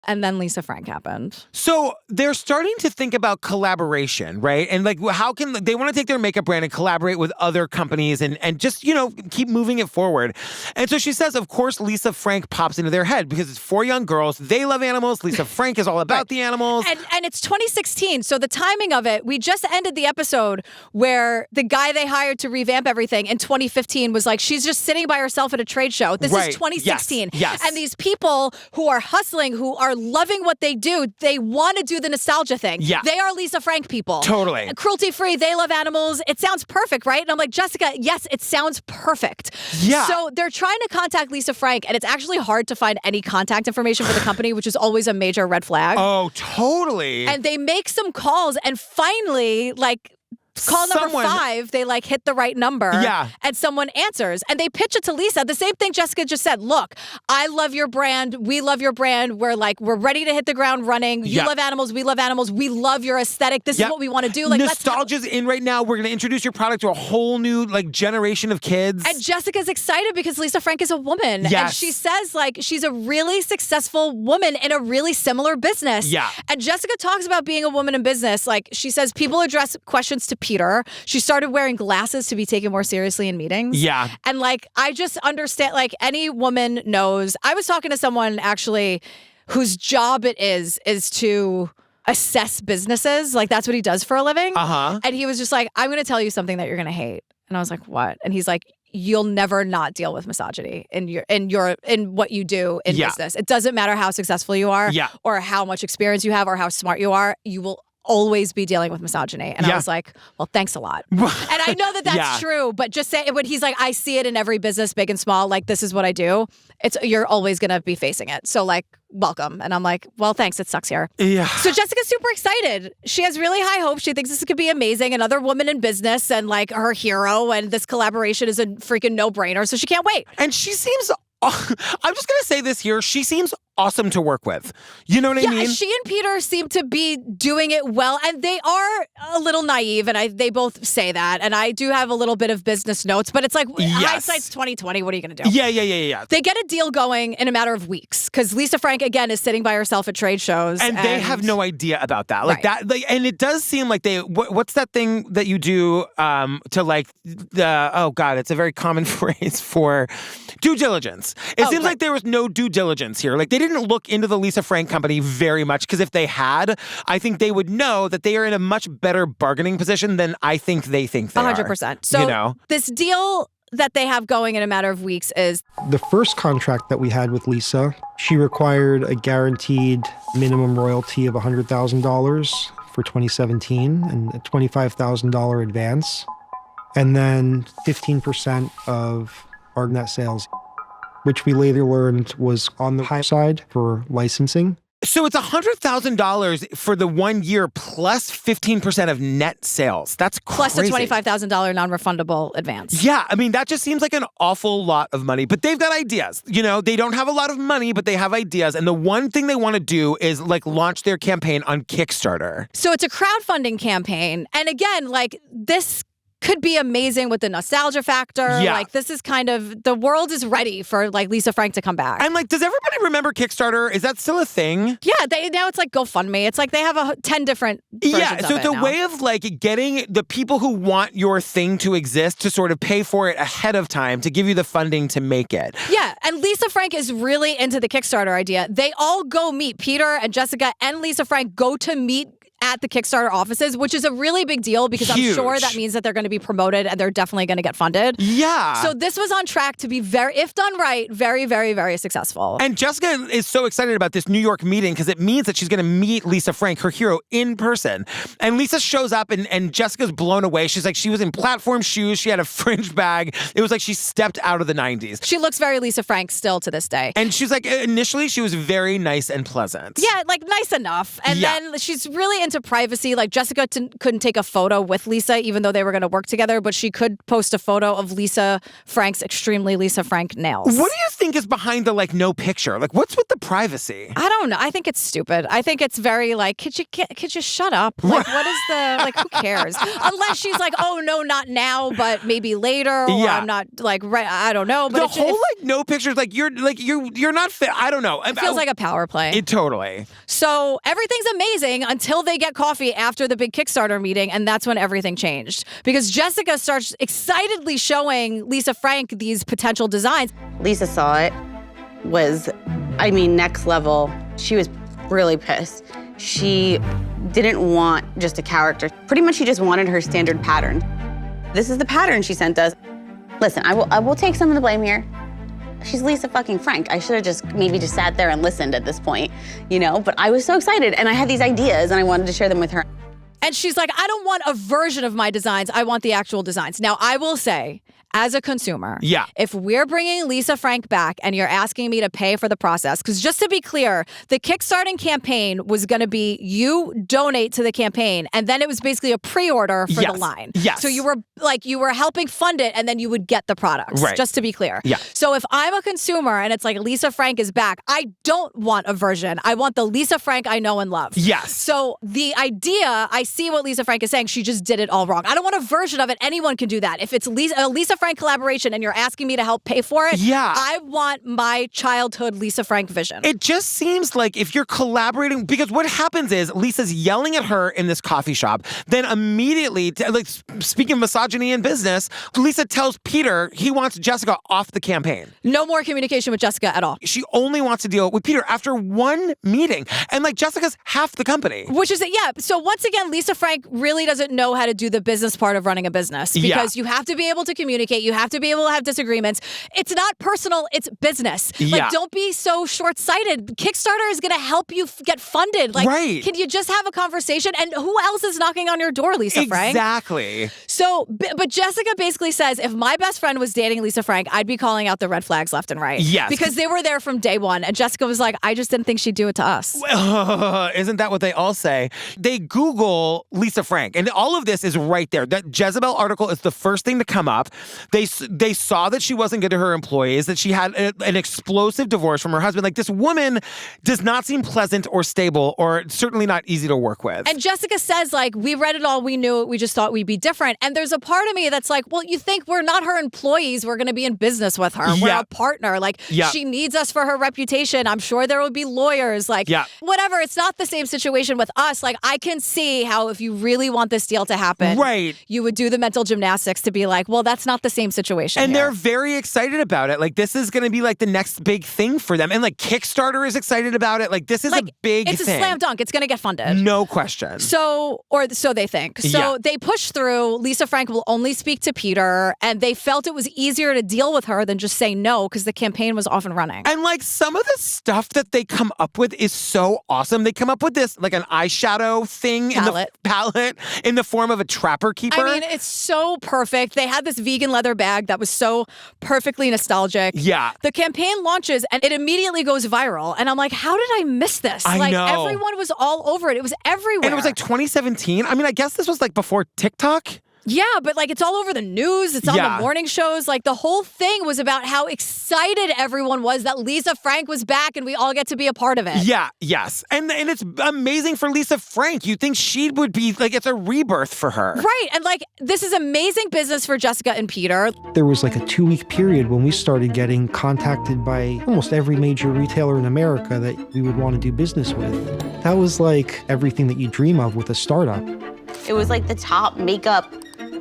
Speaker 1: And then Lisa Frank happened.
Speaker 2: So they're starting to think about collaboration, right? And like, how can they want to take their makeup brand and collaborate with other companies and just, keep moving it forward. And so she says, of course, Lisa Frank pops into their head because it's 4 young girls. They love animals. Lisa Frank is all about the animals.
Speaker 1: And it's 2016. So the timing of it, we just ended the episode where the guy they hired to revamp everything in 2015 was like, she's just sitting by herself at a trade show. This is 2016.
Speaker 2: Yes.
Speaker 1: And these people who are hustling, who are loving what they do, they want to do the nostalgia thing.
Speaker 2: Yeah.
Speaker 1: They are Lisa Frank people.
Speaker 2: Totally.
Speaker 1: Cruelty-free, they love animals. It sounds perfect, right? And I'm like, Jessica, yes, it sounds perfect.
Speaker 2: Yeah.
Speaker 1: So they're trying to contact Lisa Frank, and it's actually hard to find any contact information for the company, which is always a major red flag.
Speaker 2: Oh, totally.
Speaker 1: And they make some calls, and finally, like, Call number 5, they like hit the right number.
Speaker 2: Yeah.
Speaker 1: And someone answers. And they pitch it to Lisa. The same thing Jessica just said. Look, I love your brand. We love your brand. We're ready to hit the ground running. You love animals. We love animals. We love your aesthetic. This is what we want to do. Like,
Speaker 2: nostalgia's in right now. We're going to introduce your product to a whole new like generation of kids.
Speaker 1: And Jessica's excited because Lisa Frank is a woman.
Speaker 2: Yes.
Speaker 1: And she says like she's a really successful woman in a really similar business.
Speaker 2: Yeah.
Speaker 1: And Jessica talks about being a woman in business. Like she says people address questions to Peter. She started wearing glasses to be taken more seriously in meetings.
Speaker 2: Yeah.
Speaker 1: And like I just understand, like any woman knows. I was talking to someone actually whose job it is to assess businesses. Like that's what he does for a living. And he was just like, I'm going to tell you something that you're going to hate. And I was like, what? And he's like, you'll never not deal with misogyny in what you do in business. It doesn't matter how successful you are or how much experience you have or how smart you are. You will always be dealing with misogyny. And I was like, well, thanks a lot. And I know that that's true, but just say when he's like, I see it in every business, big and small, like this is what I do. You're always going to be facing it. So like, welcome. And I'm like, well, thanks. It sucks here.
Speaker 2: Yeah.
Speaker 1: So Jessica's super excited. She has really high hopes. She thinks this could be amazing. Another woman in business and like her hero. And this collaboration is a freaking no-brainer. So she can't wait.
Speaker 2: And she seems, I'm just going to say this here. She seems awesome to work with. You know what I mean?
Speaker 1: She and Peter seem to be doing it well, and they are a little naive, and they both say that. And I do have a little bit of business notes, but it's like hindsight's 2020. What are you going to do?
Speaker 2: Yeah.
Speaker 1: They get a deal going in a matter of weeks because Lisa Frank again is sitting by herself at trade shows,
Speaker 2: and they have no idea about that. Like that, like, and it does seem like they. What's that thing that you do to like the? Oh God, it's a very common phrase for due diligence. It seems like there was no due diligence here. Like they didn't look into the Lisa Frank company very much because if they had, I think they would know that they are in a much better bargaining position than I think they think they
Speaker 1: 100%.
Speaker 2: are.
Speaker 1: So this deal that they have going in a matter of weeks is
Speaker 11: the first contract that we had with Lisa. She required a guaranteed minimum royalty of $100,000 for 2017 and a $25,000 advance, and then 15% of our net sales, which we later learned was on the high side for licensing.
Speaker 2: So it's $100,000 for the 1 year plus 15% of net sales. That's crazy.
Speaker 1: Plus a $25,000 non-refundable advance.
Speaker 2: Yeah, I mean, that just seems like an awful lot of money. But they've got ideas. You know, they don't have a lot of money, but they have ideas. And the one thing they want to do is like launch their campaign on Kickstarter.
Speaker 1: So it's a crowdfunding campaign. And again, like this could be amazing with the nostalgia factor.
Speaker 2: Yeah.
Speaker 1: Like this is kind of, the world is ready for like Lisa Frank to come back.
Speaker 2: And like, does everybody remember Kickstarter? Is that still a thing?
Speaker 1: Yeah, now it's like GoFundMe. It's like they have 10 different versions
Speaker 2: so
Speaker 1: of
Speaker 2: it's a way of like getting the people who want your thing to exist to sort of pay for it ahead of time to give you the funding to make it.
Speaker 1: Yeah, and Lisa Frank is really into the Kickstarter idea. They all go meet. Peter and Jessica and Lisa Frank go to meet at the Kickstarter offices, which is a really big deal because I'm sure that means that they're going to be promoted and they're definitely going to get funded.
Speaker 2: Yeah.
Speaker 1: So this was on track to be very, if done right, very, very, very successful.
Speaker 2: And Jessica is so excited about this New York meeting because it means that she's going to meet Lisa Frank, her hero, in person. And Lisa shows up and Jessica's blown away. She's like, she was in platform shoes. She had a fringe bag. It was like she stepped out of the 90s.
Speaker 1: She looks very Lisa Frank still to this day.
Speaker 2: And she's like, initially she was very nice and pleasant.
Speaker 1: Yeah, like nice enough. And then she's really into privacy. Like Jessica couldn't take a photo with Lisa, even though they were going to work together, but she could post a photo of Lisa Frank's extremely Lisa Frank nails.
Speaker 2: What do you think is behind the like no picture? Like what's with the privacy?
Speaker 1: I don't know. I think it's stupid. I think it's very like, could you shut up? Like what is the, like who cares? Unless she's like, oh no, not now, but maybe later, or I'm not like, right, I don't know. But
Speaker 2: the whole like no pictures, like you're not fit. I don't know.
Speaker 1: It feels like a power play.
Speaker 2: Totally.
Speaker 1: So everything's amazing until they get coffee after the big Kickstarter meeting, and that's when everything changed. Because Jessica starts excitedly showing Lisa Frank these potential designs.
Speaker 12: Lisa saw it, was, I mean, next level. She was really pissed. She didn't want just a character. Pretty much she just wanted her standard pattern. This is the pattern she sent us. Listen, I will take some of the blame here. She's Lisa fucking Frank. I should have just maybe just sat there and listened at this point, you know? But I was so excited and I had these ideas and I wanted to share them with her.
Speaker 1: And she's like, I don't want a version of my designs. I want the actual designs. Now, I will say, as a consumer,
Speaker 2: Yeah.
Speaker 1: if we're bringing Lisa Frank back and you're asking me to pay for the process, because just to be clear, the Kickstarting campaign was going to be you donate to the campaign, and then it was basically a pre-order for the line.
Speaker 2: Yes.
Speaker 1: So you were helping fund it, and then you would get the products.
Speaker 2: Right.
Speaker 1: Just to be clear.
Speaker 2: Yeah.
Speaker 1: So if I'm a consumer and it's like Lisa Frank is back, I don't want a version. I want the Lisa Frank I know and love.
Speaker 2: Yes.
Speaker 1: So the idea, I see what Lisa Frank is saying. She just did it all wrong. I don't want a version of it. Anyone can do that. If it's a Lisa Frank collaboration and you're asking me to help pay for it, I want my childhood Lisa Frank vision.
Speaker 2: It just seems like if you're collaborating, because what happens is Lisa's yelling at her in this coffee shop, then immediately, speaking of misogyny in business, Lisa tells Peter he wants Jessica off the campaign.
Speaker 1: No more communication with Jessica at all.
Speaker 2: She only wants to deal with Peter after one meeting. And Jessica's half the company.
Speaker 1: Which is, so once again, Lisa Frank really doesn't know how to do the business part of running a business, because you have to be able to communicate. You have to be able to have disagreements. It's not personal. It's business. Don't be so short-sighted. Kickstarter is going to help you get funded.
Speaker 2: Right.
Speaker 1: Can you just have a conversation? And who else is knocking on your door, Lisa Frank?
Speaker 2: Exactly.
Speaker 1: So, but Jessica basically says, if my best friend was dating Lisa Frank, I'd be calling out the red flags left and right.
Speaker 2: Yes.
Speaker 1: Because they were there from day one. And Jessica was like, I just didn't think she'd do it to us.
Speaker 2: Isn't that what they all say? They Google Lisa Frank, and all of this is right there. That Jezebel article is the first thing to come up. They saw that she wasn't good to her employees, that she had an explosive divorce from her husband. This woman does not seem pleasant or stable, or certainly not easy to work with.
Speaker 1: And Jessica says, we read it all, we knew it, we just thought we'd be different. And there's a part of me that's like, well, you think we're not her employees, we're going to be in business with her. We're a partner. She needs us for her reputation. I'm sure there will be lawyers. Whatever. It's not the same situation with us. I can see how if you really want this deal to happen,
Speaker 2: right,
Speaker 1: you would do the mental gymnastics to be like, well, that's not the same situation.
Speaker 2: And
Speaker 1: here.
Speaker 2: they're very excited about it. This is going to be the next big thing for them. And Kickstarter is excited about it. This is a big thing.
Speaker 1: It's a slam dunk. It's going to get funded.
Speaker 2: No question.
Speaker 1: So they think. So they push through. Lisa Frank will only speak to Peter, and they felt it was easier to deal with her than just say no, because the campaign was off and running.
Speaker 2: And some of the stuff that they come up with is so awesome. They come up with this an eyeshadow thing in the palette in the form of a trapper keeper.
Speaker 1: I mean, it's so perfect. They had this vegan leather bag that was so perfectly nostalgic.
Speaker 2: Yeah.
Speaker 1: The campaign launches and it immediately goes viral. And I'm like, how did I miss this?
Speaker 2: I know.
Speaker 1: Everyone was all over it. It was everywhere.
Speaker 2: And it was 2017. I mean, I guess this was before TikTok.
Speaker 1: Yeah, but it's all over the news. It's on the morning shows. The whole thing was about how excited everyone was that Lisa Frank was back and we all get to be a part of it.
Speaker 2: Yeah, yes. And it's amazing for Lisa Frank. You think she would be it's a rebirth for her.
Speaker 1: Right. And this is amazing business for Jessica and Peter.
Speaker 11: There was a 2-week period when we started getting contacted by almost every major retailer in America that we would want to do business with. That was everything that you dream of with a startup.
Speaker 12: It was the top makeup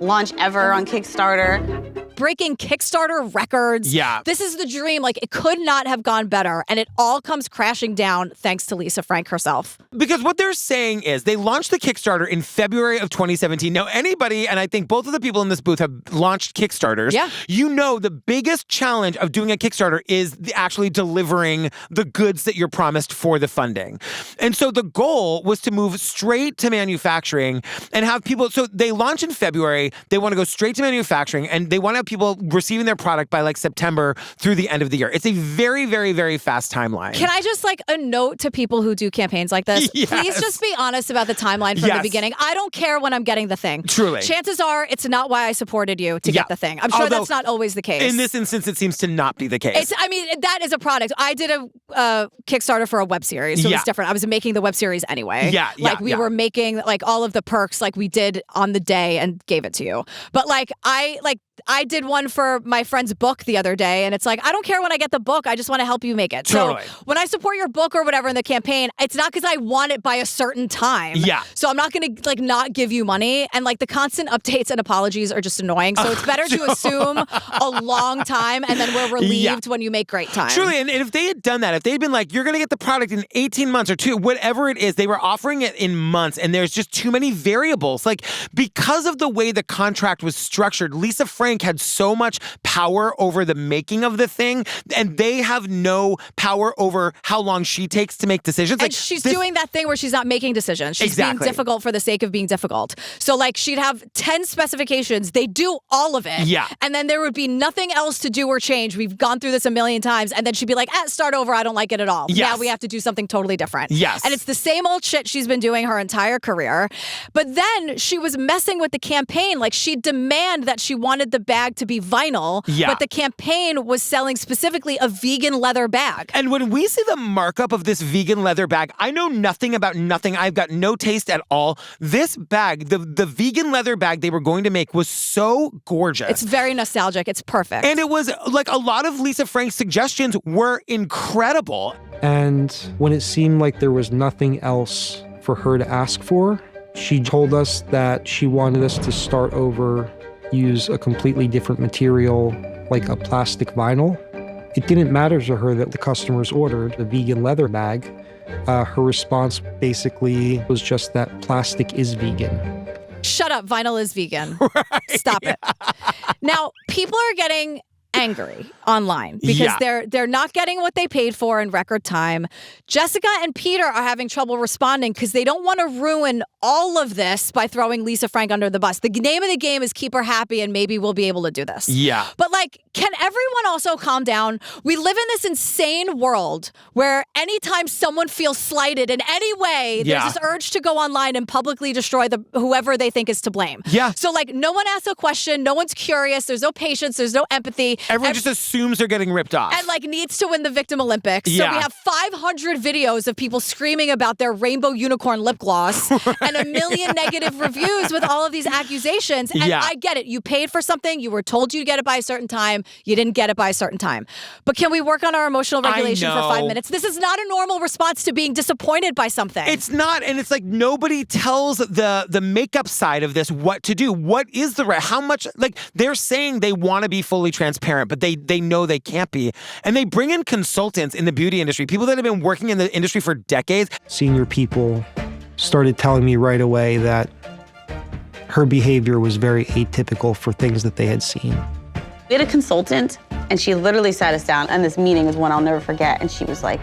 Speaker 12: launch ever on Kickstarter.
Speaker 1: Breaking Kickstarter records.
Speaker 2: Yeah.
Speaker 1: This is the dream. It could not have gone better. And it all comes crashing down thanks to Lisa Frank herself.
Speaker 2: Because what they're saying is they launched the Kickstarter in February of 2017. Now, anybody, and I think both of the people in this booth have launched Kickstarters.
Speaker 1: Yeah.
Speaker 2: The biggest challenge of doing a Kickstarter is actually delivering the goods that you're promised for the funding. And so the goal was to move straight to manufacturing and have people, so they launch in February, they want to go straight to manufacturing, and they want to have people receiving their product by September through the end of the year. It's a very, very, very fast timeline.
Speaker 1: Can I just a note to people who do campaigns like this?
Speaker 2: Yes.
Speaker 1: Please just be honest about the timeline from the beginning. I don't care when I'm getting the thing.
Speaker 2: Truly.
Speaker 1: Chances are it's not why I supported you to get the thing. I'm sure that's not always the case.
Speaker 2: In this instance, it seems to not be the case.
Speaker 1: That is a product. I did a Kickstarter for a web series, so it's different. I was making the web series anyway. We were making all of the perks we did on the day and gave it to you. But I did one for my friend's book the other day, and it's I don't care when I get the book. I just want to help you make it.
Speaker 2: Totally.
Speaker 1: So when I support your book or whatever in the campaign, it's not because I want it by a certain time.
Speaker 2: Yeah.
Speaker 1: So I'm not going to not give you money, and the constant updates and apologies are just annoying. So it's better to assume a long time, and then we're relieved when you make great time.
Speaker 2: Truly, and if they had done that, if they'd been you're going to get the product in 18 months or 2, whatever it is, they were offering it in months, and there's just too many variables. Because of the way the contract was structured, Lisa Frank had had so much power over the making of the thing, and they have no power over how long she takes to make decisions.
Speaker 1: And she's doing that thing where she's not making decisions. She's being difficult for the sake of being difficult. So like she'd have 10 specifications. They do all of it.
Speaker 2: Yeah.
Speaker 1: And then there would be nothing else to do or change. We've gone through this a million times. And then she'd be like, start over. I don't like it at all.
Speaker 2: Yes.
Speaker 1: Now we have to do something totally different.
Speaker 2: Yes.
Speaker 1: And it's the same old shit she's been doing her entire career. But then she was messing with the campaign. Like she'd demand that she wanted the bag to be vinyl.
Speaker 2: Yeah.
Speaker 1: But the campaign was selling specifically a vegan leather bag.
Speaker 2: And when we see the markup of this vegan leather bag, I know nothing about nothing. I've got no taste at all. This bag, the vegan leather bag they were going to make was so gorgeous.
Speaker 1: It's very nostalgic. It's perfect.
Speaker 2: And it was like a lot of Lisa Frank's suggestions were incredible.
Speaker 11: And when it seemed like there was nothing else for her to ask for, she told us that she wanted us to start over, use a completely different material, like a plastic vinyl. It didn't matter to her that the customers ordered a vegan leather bag. Her response basically was just that plastic is vegan.
Speaker 1: Shut up, vinyl is vegan. Right. Stop it. Now, people are getting angry online because they're not getting what they paid for in record time. Jessica and Peter are having trouble responding because they don't want to ruin all of this by throwing Lisa Frank under the bus. The name of the game is keep her happy and maybe we'll be able to do this.
Speaker 2: Yeah.
Speaker 1: But like, can everyone also calm down? We live in this insane world where anytime someone feels slighted in any way, there's this urge to go online and publicly destroy whoever they think is to blame.
Speaker 2: Yeah.
Speaker 1: So like, no one asks a question, no one's curious, there's no patience, there's no empathy.
Speaker 2: Everyone just assumes they're getting ripped off.
Speaker 1: And like needs to win the Victim Olympics. So we have 500 videos of people screaming about their rainbow unicorn lip gloss and a million negative reviews with all of these accusations. And I get it. You paid for something. You were told you'd get it by a certain time. You didn't get it by a certain time. But can we work on our emotional regulation for 5 minutes? This is not a normal response to being disappointed by something.
Speaker 2: It's not. And it's like nobody tells the makeup side of this what to do. What is the right? How much? Like they're saying they want to be fully transparent, but they know they can't be. And they bring in consultants in the beauty industry, people that have been working in the industry for decades.
Speaker 11: Senior people started telling me right away that her behavior was very atypical for things that they had seen.
Speaker 12: We had a consultant, and she literally sat us down, and this meeting is one I'll never forget, and she's like,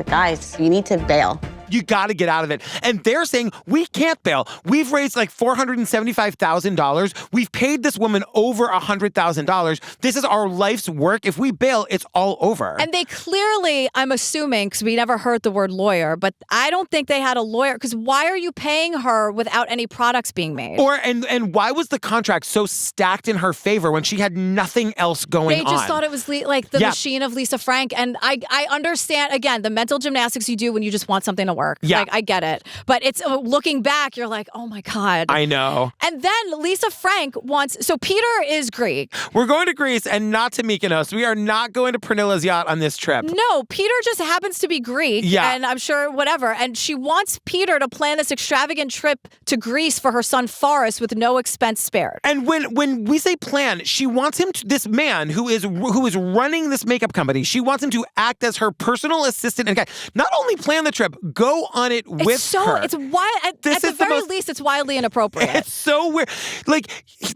Speaker 12: guys, you need to bail.
Speaker 2: You got to get out of it. And they're saying, we can't bail. We've raised like $475,000. We've paid this woman over $100,000. This is our life's work. If we bail, it's all over.
Speaker 1: And they clearly, I'm assuming, because we never heard the word lawyer, but I don't think they had a lawyer, because why are you paying her without any products being made?
Speaker 2: And why was the contract so stacked in her favor when she had nothing else going on?
Speaker 1: They just thought it was like the machine of Lisa Frank. And I understand, again, the mental gymnastics you do when you just want something to work.
Speaker 2: Yeah.
Speaker 1: Like, I get it. But it's looking back, you're like, oh my God.
Speaker 2: I know.
Speaker 1: And then Lisa Frank wants, so Peter is Greek.
Speaker 2: We're going to Greece and not to Mykonos. We are not going to Pernilla's yacht on this trip.
Speaker 1: No, Peter just happens to be Greek.
Speaker 2: Yeah.
Speaker 1: And I'm sure whatever. And she wants Peter to plan this extravagant trip to Greece for her son Forrest with no expense spared.
Speaker 2: And when we say plan, she wants him to, this man who is running this makeup company, she wants him to act as her personal assistant and not only plan the trip, go on it with her.
Speaker 1: It's wild. At the very least, it's wildly inappropriate.
Speaker 2: It's so weird. Like,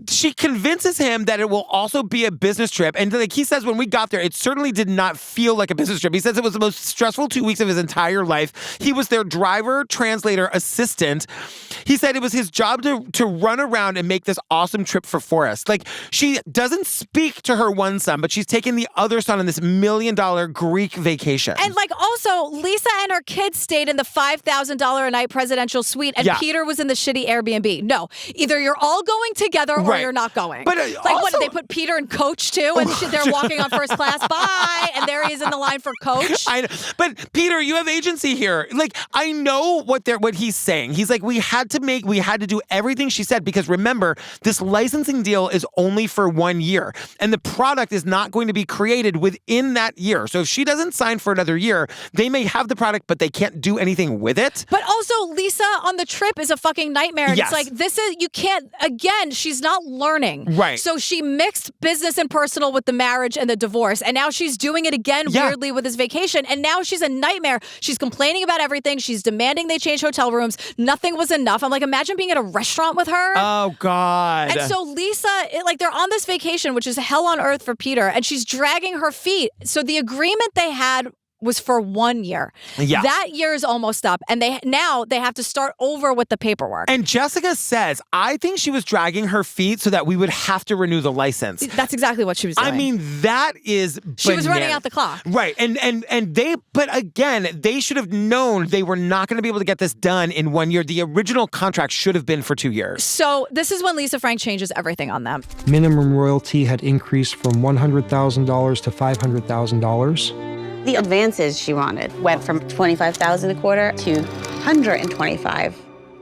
Speaker 2: she convinces him that it will also be a business trip. And like he says, when we got there, it certainly did not feel like a business trip. He says it was the most stressful 2 weeks of his entire life. He was their driver, translator, assistant. He said it was his job to run around and make this awesome trip for Forrest. Like, she doesn't speak to her one son, but she's taking the other son on this $1 million Greek vacation.
Speaker 1: And like, also, Lisa and her kids stayed in the $5,000 a night presidential suite, and Peter was in the shitty Airbnb. No, either you're all going together or you're not going.
Speaker 2: But
Speaker 1: like,
Speaker 2: also,
Speaker 1: what, did they put Peter in coach too? And they're walking on first class, bye, and there he is in the line for coach.
Speaker 2: I know. But Peter, you have agency here. Like, I know what he's saying. He's like, we had to do everything she said, because remember, this licensing deal is only for 1 year, and the product is not going to be created within that year. So if she doesn't sign for another year, they may have the product, but they can't do anything with it.
Speaker 1: But also, Lisa on the trip is a fucking nightmare. And
Speaker 2: Yes.
Speaker 1: It's like, you can't, again, she's not learning.
Speaker 2: Right.
Speaker 1: So she mixed business and personal with the marriage and the divorce. And now she's doing it again weirdly with his vacation. And now she's a nightmare. She's complaining about everything. She's demanding they change hotel rooms. Nothing was enough. I'm like, imagine being at a restaurant with her.
Speaker 2: Oh, God.
Speaker 1: And so Lisa, they're on this vacation, which is hell on earth for Peter, and she's dragging her feet. So the agreement they had was for 1 year.
Speaker 2: Yeah.
Speaker 1: That year is almost up, and they have to start over with the paperwork.
Speaker 2: And Jessica says, I think she was dragging her feet so that we would have to renew the license.
Speaker 1: That's exactly what she was doing.
Speaker 2: I mean, that is
Speaker 1: She was running out the clock.
Speaker 2: Right. But again, they should have known they were not going to be able to get this done in 1 year. The original contract should have been for 2 years.
Speaker 1: So this is when Lisa Frank changes everything on them.
Speaker 11: Minimum royalty had increased from $100,000 to $500,000.
Speaker 12: The advances she wanted went from $25,000 a quarter to $125,000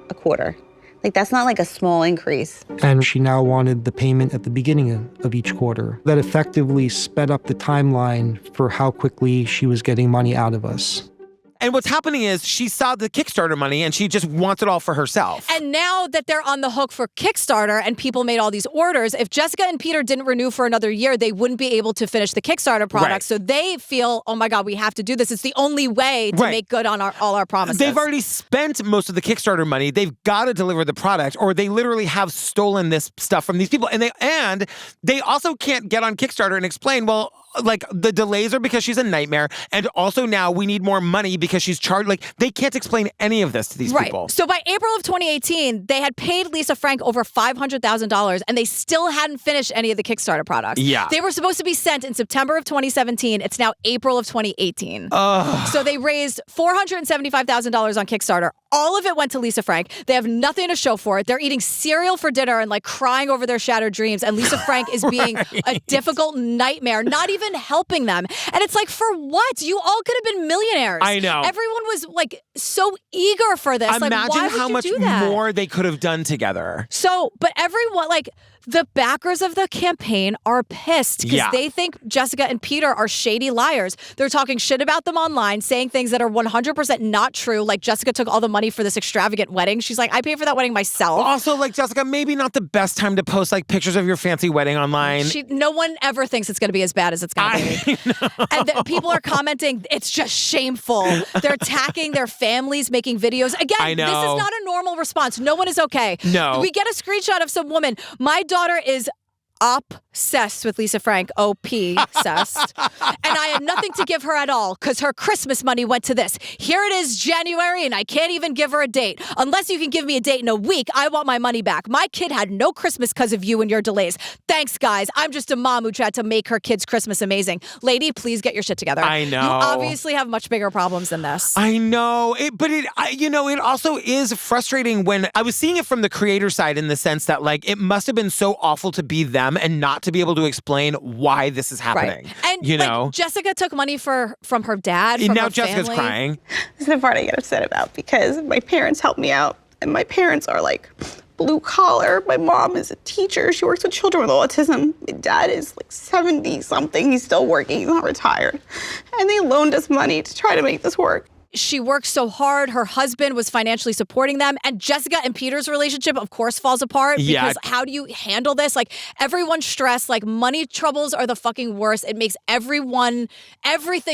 Speaker 12: a quarter. Like, that's not like a small increase.
Speaker 11: And she now wanted the payment at the beginning of each quarter. That effectively sped up the timeline for how quickly she was getting money out of us.
Speaker 2: And what's happening is she saw the Kickstarter money and she just wants it all for herself.
Speaker 1: And now that they're on the hook for Kickstarter and people made all these orders, if Jessica and Peter didn't renew for another year, they wouldn't be able to finish the Kickstarter product.
Speaker 2: Right.
Speaker 1: So they feel, oh my God, we have to do this. It's the only way to make good on all our promises.
Speaker 2: They've already spent most of the Kickstarter money. They've got to deliver the product, or they literally have stolen this stuff from these people. And they also can't get on Kickstarter and explain, well, like, the delays are because she's a nightmare, and also now we need more money because she's charged. Like, they can't explain any of this to these people.
Speaker 1: So by April of 2018, they had paid Lisa Frank over $500,000, and they still hadn't finished any of the Kickstarter products.
Speaker 2: Yeah.
Speaker 1: They were supposed to be sent in September of 2017. It's now April of 2018. So they raised $475,000 on Kickstarter. All of it went to Lisa Frank. They have nothing to show for it. They're eating cereal for dinner and like crying over their shattered dreams. And Lisa Frank is being a difficult nightmare, not even helping them. And it's like, for what? You all could have been millionaires.
Speaker 2: I know.
Speaker 1: Everyone was like so eager for this.
Speaker 2: Imagine
Speaker 1: like, why would
Speaker 2: how
Speaker 1: you
Speaker 2: much
Speaker 1: do that?
Speaker 2: more they could have done together.
Speaker 1: So, but everyone, like, the backers of the campaign are pissed because they think Jessica and Peter are shady liars. They're talking shit about them online, saying things that are 100% not true. Like, Jessica took all the money for this extravagant wedding. She's like, I paid for that wedding myself.
Speaker 2: Also, like, Jessica, maybe not the best time to post like pictures of your fancy wedding online.
Speaker 1: No one ever thinks it's going to be as bad as it's going to be. And people are commenting, it's just shameful. They're attacking their families, making videos. Again, this is not a normal response. No one is okay.
Speaker 2: No.
Speaker 1: We get a screenshot of some woman. My daughter is obsessed with Lisa Frank, obsessed. And I had nothing to give her at all because her Christmas money went to this. Here it is, January, and I can't even give her a date. Unless you can give me a date in a week, I want my money back. My kid had no Christmas because of you and your delays. Thanks, guys. I'm just a mom who tried to make her kid's Christmas amazing. Lady, please get your shit together.
Speaker 2: I know.
Speaker 1: You obviously have much bigger problems than this.
Speaker 2: I know. It also is frustrating when I was seeing it from the creator side, in the sense that, like, it must have been so awful to be them and not to be able to explain why this is happening.
Speaker 1: Right. And Jessica took money from her dad.
Speaker 2: And
Speaker 1: from
Speaker 2: now
Speaker 1: her
Speaker 2: Jessica's
Speaker 1: family.
Speaker 2: crying.
Speaker 13: This is the part I get upset about because my parents helped me out, and my parents are like blue collar. My mom is a teacher. She works with children with autism. My dad is like 70 something. He's still working. He's not retired. And they loaned us money to try to make this work.
Speaker 1: She worked so hard. Her husband was financially supporting them. And Jessica and Peter's relationship, of course, falls apart. Because how do you handle this? Like, everyone's stressed. Like, money troubles are the fucking worst. It makes everything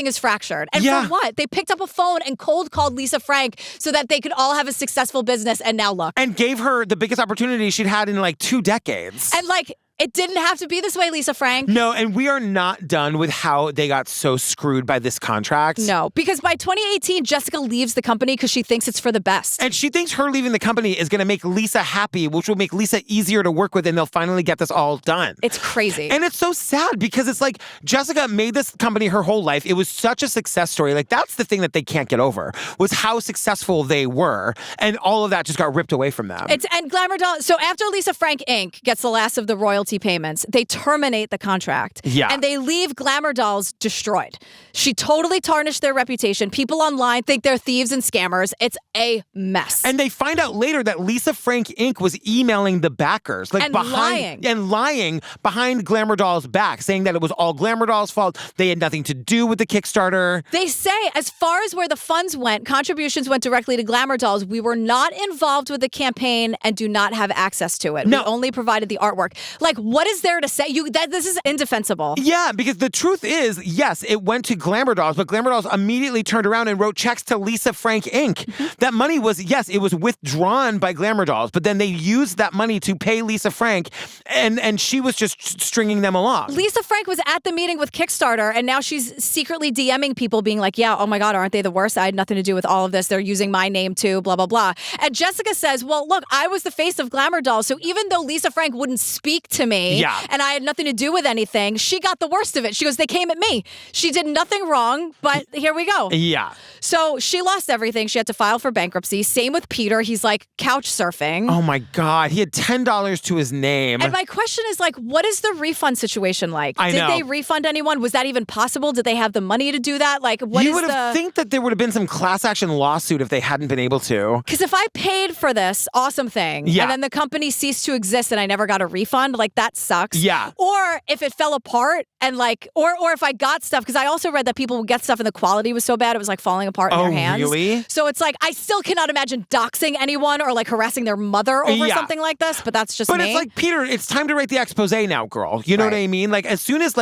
Speaker 1: is fractured. And for what? They picked up a phone and cold called Lisa Frank so that they could all have a successful business. And now look.
Speaker 2: And gave her the biggest opportunity she'd had in like 2 decades.
Speaker 1: And like, it didn't have to be this way, Lisa Frank.
Speaker 2: No, and we are not done with how they got so screwed by this contract.
Speaker 1: No, because by 2018, Jessica leaves the company because she thinks it's for the best.
Speaker 2: And she thinks her leaving the company is going to make Lisa happy, which will make Lisa easier to work with, and they'll finally get this all done.
Speaker 1: It's crazy.
Speaker 2: And it's so sad because it's like Jessica made this company her whole life. It was such a success story. Like, that's the thing that they can't get over, was how successful they were. And all of that just got ripped away from them.
Speaker 1: And Glamour Dolls. So after Lisa Frank Inc. gets the last of the royalty payments, they terminate the contract.
Speaker 2: Yeah.
Speaker 1: And they leave Glamour Dolls destroyed. She totally tarnished their reputation. People online think they're thieves and scammers. It's a mess.
Speaker 2: And they find out later that Lisa Frank Inc. was emailing the backers. Like, lying behind Glamour Dolls' back, saying that it was all Glamour Dolls' fault. They had nothing to do with the Kickstarter.
Speaker 1: They say, as far as where the funds went, contributions went directly to Glamour Dolls. We were not involved with the campaign and do not have access to it.
Speaker 2: No.
Speaker 1: We only provided the artwork. Like, like, what is there to say? This is indefensible.
Speaker 2: Yeah, because the truth is, yes, it went to Glamour Dolls, but Glamour Dolls immediately turned around and wrote checks to Lisa Frank Inc.
Speaker 1: Mm-hmm.
Speaker 2: That money was, yes, it was withdrawn by Glamour Dolls, but then they used that money to pay Lisa Frank, and she was just stringing them along.
Speaker 1: Lisa Frank was at the meeting with Kickstarter, and now she's secretly DMing people being like, yeah, oh my God, aren't they the worst? I had nothing to do with all of this. They're using my name too, blah, blah, blah. And Jessica says, well, look, I was the face of Glamour Dolls, so even though Lisa Frank wouldn't speak to me and I had nothing to do with anything, she got the worst of it. She goes, they came at me. She did nothing wrong, but here we go.
Speaker 2: Yeah.
Speaker 1: So she lost everything. She had to file for bankruptcy. Same with Peter. He's like couch surfing.
Speaker 2: Oh my God. He had $10 to his name.
Speaker 1: And my question is like, what is the refund situation like?
Speaker 2: I know.
Speaker 1: Did they refund anyone? Was that even possible? Did they have the money to do that? Like, what
Speaker 2: you would have think that there would have been some class action lawsuit if they hadn't been able to.
Speaker 1: Because if I paid for this awesome thing and then the company ceased to exist and I never got a refund, like that sucks.
Speaker 2: Yeah.
Speaker 1: Or if it fell apart and like, or if I got stuff, because I also read that people would get stuff and the quality was so bad it was like falling apart in their hands.
Speaker 2: Really?
Speaker 1: So it's like, I still cannot imagine doxing anyone or like harassing their mother over something like this, but that's just me.
Speaker 2: But it's like, Peter, it's time to write the expose now, girl. You know what I mean? Like as soon as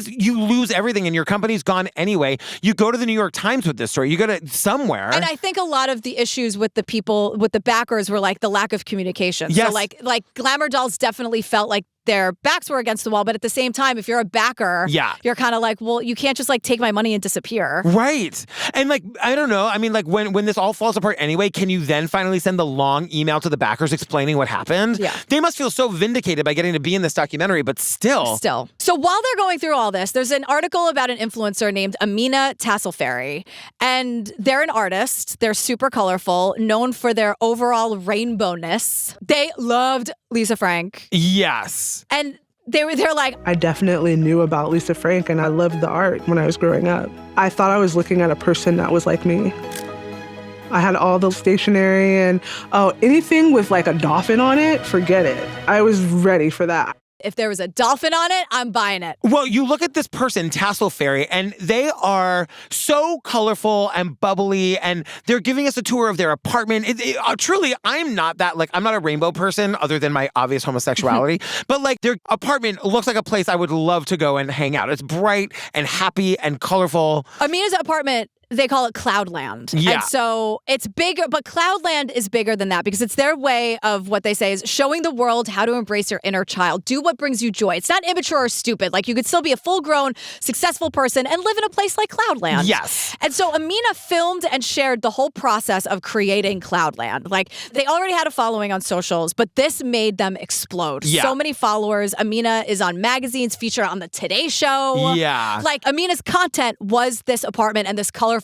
Speaker 2: you lose everything and your company's gone anyway, you go to the New York Times with this story. You go to somewhere.
Speaker 1: And I think a lot of the issues with the people, with the backers were like the lack of communication.
Speaker 2: Yes.
Speaker 1: So like Glamour Dolls definitely felt like their backs were against the wall, but at the same time, if you're a backer, you're kind of like, well, you can't just like take my money and disappear.
Speaker 2: Right. And like, I don't know. I mean, like when this all falls apart anyway, can you then finally send the long email to the backers explaining what happened?
Speaker 1: Yeah.
Speaker 2: They must feel so vindicated by getting to be in this documentary, but still.
Speaker 1: So while they're going through all this, there's an article about an influencer named Amina Tassel Fairy. And they're an artist. They're super colorful, known for their overall rainbowness. They loved Lisa Frank.
Speaker 2: Yes.
Speaker 1: And they're like,
Speaker 14: I definitely knew about Lisa Frank and I loved the art when I was growing up. I thought I was looking at a person that was like me. I had all the stationery and anything with like a dolphin on it, forget it. I was ready for that.
Speaker 1: If there was a dolphin on it, I'm buying it.
Speaker 2: Well, you look at this person, Tassel Fairy, and they are so colorful and bubbly, and they're giving us a tour of their apartment. Truly, I'm not a rainbow person other than my obvious homosexuality, but like their apartment looks like a place I would love to go and hang out. It's bright and happy and colorful.
Speaker 1: Amina's apartment, they call it Cloudland.
Speaker 2: Yeah.
Speaker 1: And so it's bigger, but Cloudland is bigger than that because it's their way of what they say is showing the world how to embrace your inner child. Do what brings you joy. It's not immature or stupid. Like you could still be a full-grown, successful person and live in a place like Cloudland.
Speaker 2: Yes.
Speaker 1: And so Amina filmed and shared the whole process of creating Cloudland. Like they already had a following on socials, but this made them explode.
Speaker 2: Yeah.
Speaker 1: So many followers. Amina is on magazines, featured on the Today Show.
Speaker 2: Yeah.
Speaker 1: Like Amina's content was this apartment and this colorful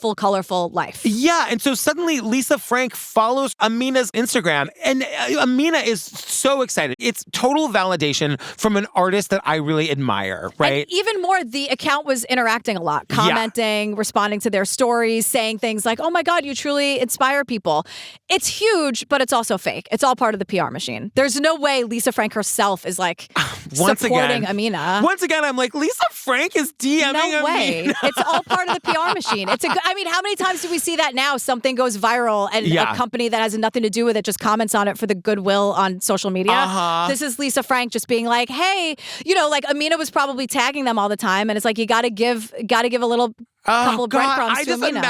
Speaker 1: life.
Speaker 2: Yeah, and so suddenly Lisa Frank follows Amina's Instagram, and Amina is so excited. It's total validation from an artist that I really admire, right?
Speaker 1: And even more, the account was interacting a lot, commenting, responding to their stories, saying things like, oh my God, you truly inspire people. It's huge, but it's also fake. It's all part of the PR machine. There's no way Lisa Frank herself is like supporting Amina.
Speaker 2: Once again, I'm like, Lisa Frank is DMing
Speaker 1: No way.
Speaker 2: Amina.
Speaker 1: It's all part of the PR machine. I mean, how many times do we see that now? Something goes viral and a company that has nothing to do with it just comments on it for the goodwill on social media. This is Lisa Frank just being like, hey, like Amina was probably tagging them all the time. And it's like, you got to give a little couple of breadcrumbs to Amina.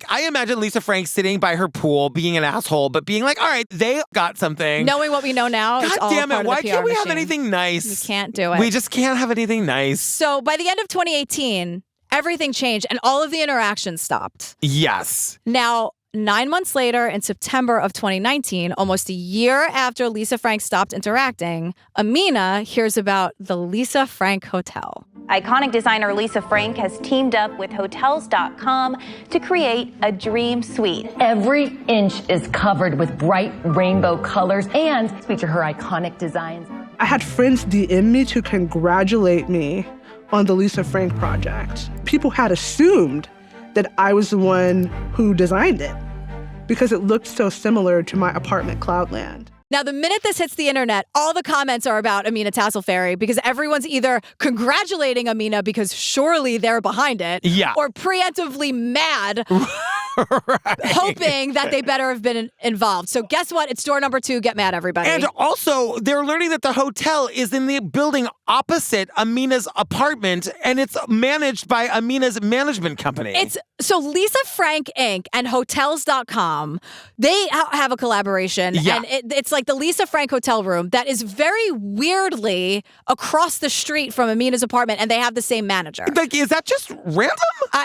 Speaker 2: I imagine Lisa Frank sitting by her pool being an asshole, but being like, all right, they got something.
Speaker 1: Knowing what we know now,
Speaker 2: God
Speaker 1: it's all
Speaker 2: damn it,
Speaker 1: part
Speaker 2: why
Speaker 1: of the PR
Speaker 2: can't we
Speaker 1: machine.
Speaker 2: have anything nice?
Speaker 1: We can't do it.
Speaker 2: We just can't have anything nice.
Speaker 1: So by the end of 2018, everything changed and all of the interactions stopped.
Speaker 2: Yes.
Speaker 1: Now, 9 months later, in September of 2019, almost a year after Lisa Frank stopped interacting, Amina hears about the Lisa Frank Hotel.
Speaker 15: Iconic designer Lisa Frank has teamed up with Hotels.com to create a dream suite.
Speaker 16: Every inch is covered with bright rainbow colors and feature her iconic designs.
Speaker 14: I had friends DM me to congratulate me on the Lisa Frank project. People had assumed that I was the one who designed it because it looked so similar to my apartment, Cloudland.
Speaker 1: Now, the minute this hits the internet, all the comments are about Amina Tassel Fairy because everyone's either congratulating Amina because surely they're behind it, or preemptively mad, hoping that they better have been involved. So guess what? It's door number 2. Get mad, everybody.
Speaker 2: And also, they're learning that the hotel is in the building opposite Amina's apartment, and it's managed by Amina's management company.
Speaker 1: So Lisa Frank Inc. and Hotels.com, they have a collaboration, and it's like the Lisa Frank hotel room that is very weirdly across the street from Amina's apartment, and they have the same manager.
Speaker 2: Like, is that just random?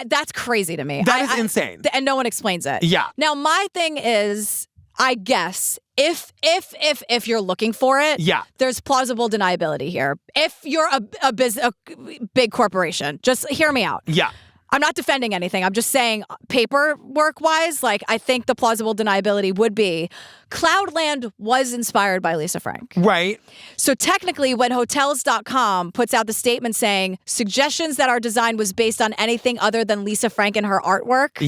Speaker 1: That's crazy to me.
Speaker 2: That is insane.
Speaker 1: And no one explains it.
Speaker 2: Yeah.
Speaker 1: Now, my thing is, I guess, if you're looking for it, there's plausible deniability here. If you're a big corporation, just hear me out.
Speaker 2: Yeah.
Speaker 1: I'm not defending anything. I'm just saying paperwork-wise, like, I think the plausible deniability would be Cloudland was inspired by Lisa Frank.
Speaker 2: Right.
Speaker 1: So technically, when Hotels.com puts out the statement saying suggestions that our design was based on anything other than Lisa Frank and her artwork,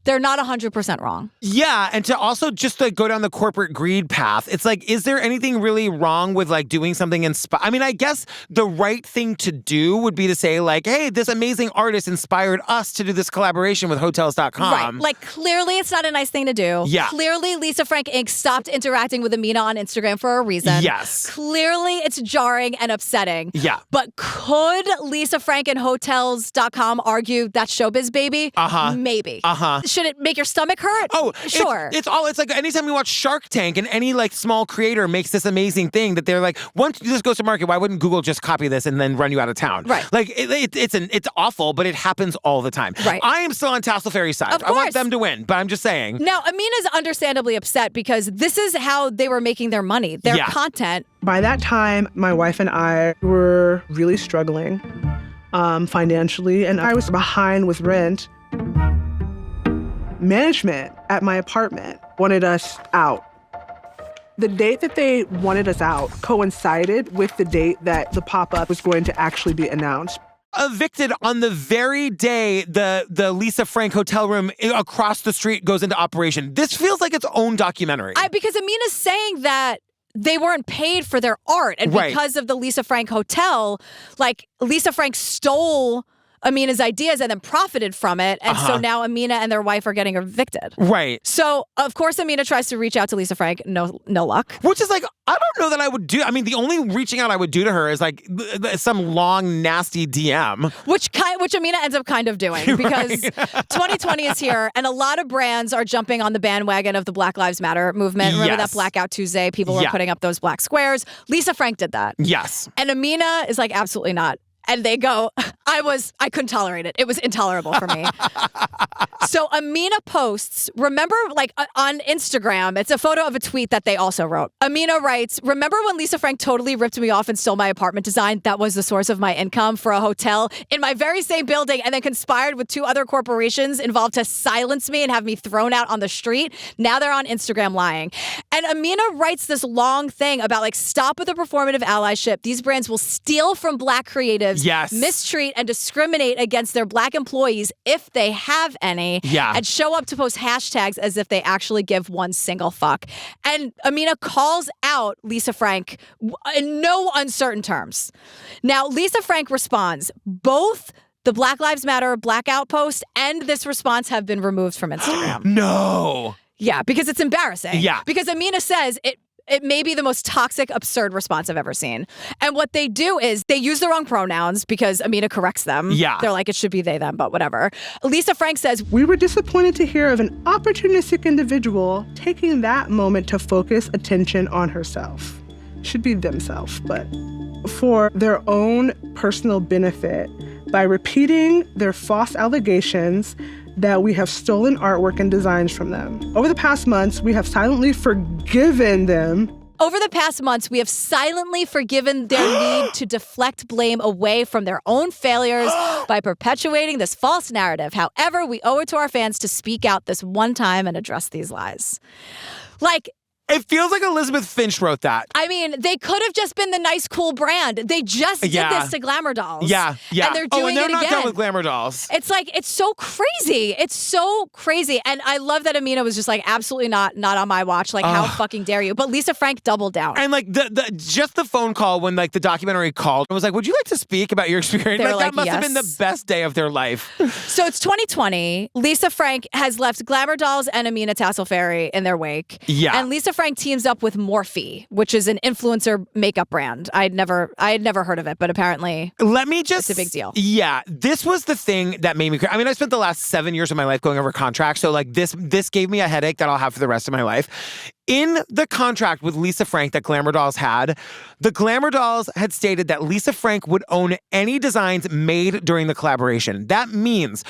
Speaker 1: they're not 100% wrong.
Speaker 2: Yeah, and to also just like go down the corporate greed path, it's like, is there anything really wrong with like doing something I mean, I guess the right thing to do would be to say like, hey, this amazing artist inspired us to do this collaboration with Hotels.com.
Speaker 1: Right, like clearly it's not a nice thing to do.
Speaker 2: Yeah.
Speaker 1: Clearly Lisa Frank Inc. stopped interacting with Amina on Instagram for a reason.
Speaker 2: Yes.
Speaker 1: Clearly it's jarring and upsetting.
Speaker 2: Yeah.
Speaker 1: But could Lisa Frank and Hotels.com argue that's showbiz, baby? Maybe. Should it make your stomach hurt?
Speaker 2: Oh,
Speaker 1: sure.
Speaker 2: It's like anytime you watch Shark Tank and any like small creator makes this amazing thing that they're like, once this goes to market, why wouldn't Google just copy this and then run you out of town?
Speaker 1: Right.
Speaker 2: Like it's awful, but it happens all the time.
Speaker 1: Right.
Speaker 2: I am still on Tassel Fairy's side.
Speaker 1: Of
Speaker 2: I want
Speaker 1: course.
Speaker 2: them to win, but I'm just saying.
Speaker 1: Now, Amina's understandably upset because this is how they were making their money, their content.
Speaker 14: By that time, my wife and I were really struggling financially, and I was behind with rent. Management at my apartment wanted us out. The date that they wanted us out coincided with the date that the pop-up was going to actually be announced.
Speaker 2: Evicted on the very day the Lisa Frank hotel room across the street goes into operation. This feels like its own documentary.
Speaker 1: Because Amina's saying that they weren't paid for their art. And because of the Lisa Frank hotel, like Lisa Frank stole Amina's ideas and then profited from it. And so now Amina and their wife are getting evicted.
Speaker 2: Right.
Speaker 1: So, of course, Amina tries to reach out to Lisa Frank. No luck.
Speaker 2: Which is like, I don't know that I would do. I mean, the only reaching out I would do to her is like some long, nasty DM.
Speaker 1: Which Amina ends up kind of doing because 2020 is here and a lot of brands are jumping on the bandwagon of the Black Lives Matter movement. Remember that Blackout Tuesday? People were putting up those black squares. Lisa Frank did that.
Speaker 2: Yes.
Speaker 1: And Amina is like, absolutely not. And they go, I couldn't tolerate it. It was intolerable for me. So Amina posts, remember like on Instagram, it's a photo of a tweet that they also wrote. Amina writes, remember when Lisa Frank totally ripped me off and stole my apartment design? That was the source of my income for a hotel in my very same building and then conspired with 2 other corporations involved to silence me and have me thrown out on the street. Now they're on Instagram lying. And Amina writes this long thing about like, stop with the performative allyship. These brands will steal from black creatives.
Speaker 2: Yes.
Speaker 1: Mistreat and discriminate against their black employees if they have any. And show up to post hashtags as if they actually give one single fuck. And Amina calls out Lisa Frank in no uncertain terms. Now, Lisa Frank responds, both the Black Lives Matter blackout post and this response have been removed from Instagram.
Speaker 2: No.
Speaker 1: Yeah, because it's embarrassing.
Speaker 2: Yeah.
Speaker 1: Because Amina says it may be the most toxic, absurd response I've ever seen. And what they do is they use the wrong pronouns because Amina corrects them.
Speaker 14: Yeah.
Speaker 1: They're like, it should be they, them, but whatever. Lisa Frank says,
Speaker 14: we were disappointed to hear of an opportunistic individual taking that moment to focus attention on herself. Should be themselves, but for their own personal benefit by repeating their false allegations that we have stolen artwork and designs from them. Over the past months, we have silently forgiven them.
Speaker 1: Over the past months, we have silently forgiven their need to deflect blame away from their own failures by perpetuating this false narrative. However, we owe it to our fans to speak out this one time and address these lies. Like,
Speaker 2: It feels like Elizabeth Finch wrote that.
Speaker 1: I mean, they could have just been the nice, cool brand. They just did this to Glamour Dolls.
Speaker 2: Yeah.
Speaker 1: And they're doing
Speaker 2: they're
Speaker 1: it
Speaker 2: not
Speaker 1: again.
Speaker 2: done with Glamour Dolls.
Speaker 1: It's like, it's so crazy. It's so crazy. And I love that Amina was just like, absolutely not on my watch. Like, how fucking dare you? But Lisa Frank doubled down.
Speaker 2: And like just the phone call when like the documentary called, I was like, would you like to speak about your experience?
Speaker 1: They were
Speaker 2: that must have
Speaker 1: yes.
Speaker 2: been the best day of their life.
Speaker 1: So it's 2020. Lisa Frank has left Glamour Dolls and Amina Tassel Fairy in their wake.
Speaker 2: Yeah.
Speaker 1: And Lisa Frank teams up with Morphe, which is an influencer makeup brand. I had never heard of it, but apparently it's a big deal.
Speaker 2: Yeah. This was the thing that made me cry. I mean, I spent the last 7 years of my life going over contracts. So like this gave me a headache that I'll have for the rest of my life. In the contract with Lisa Frank that Glamour Dolls had, the Glamour Dolls had stated that Lisa Frank would own any designs made during the collaboration. That means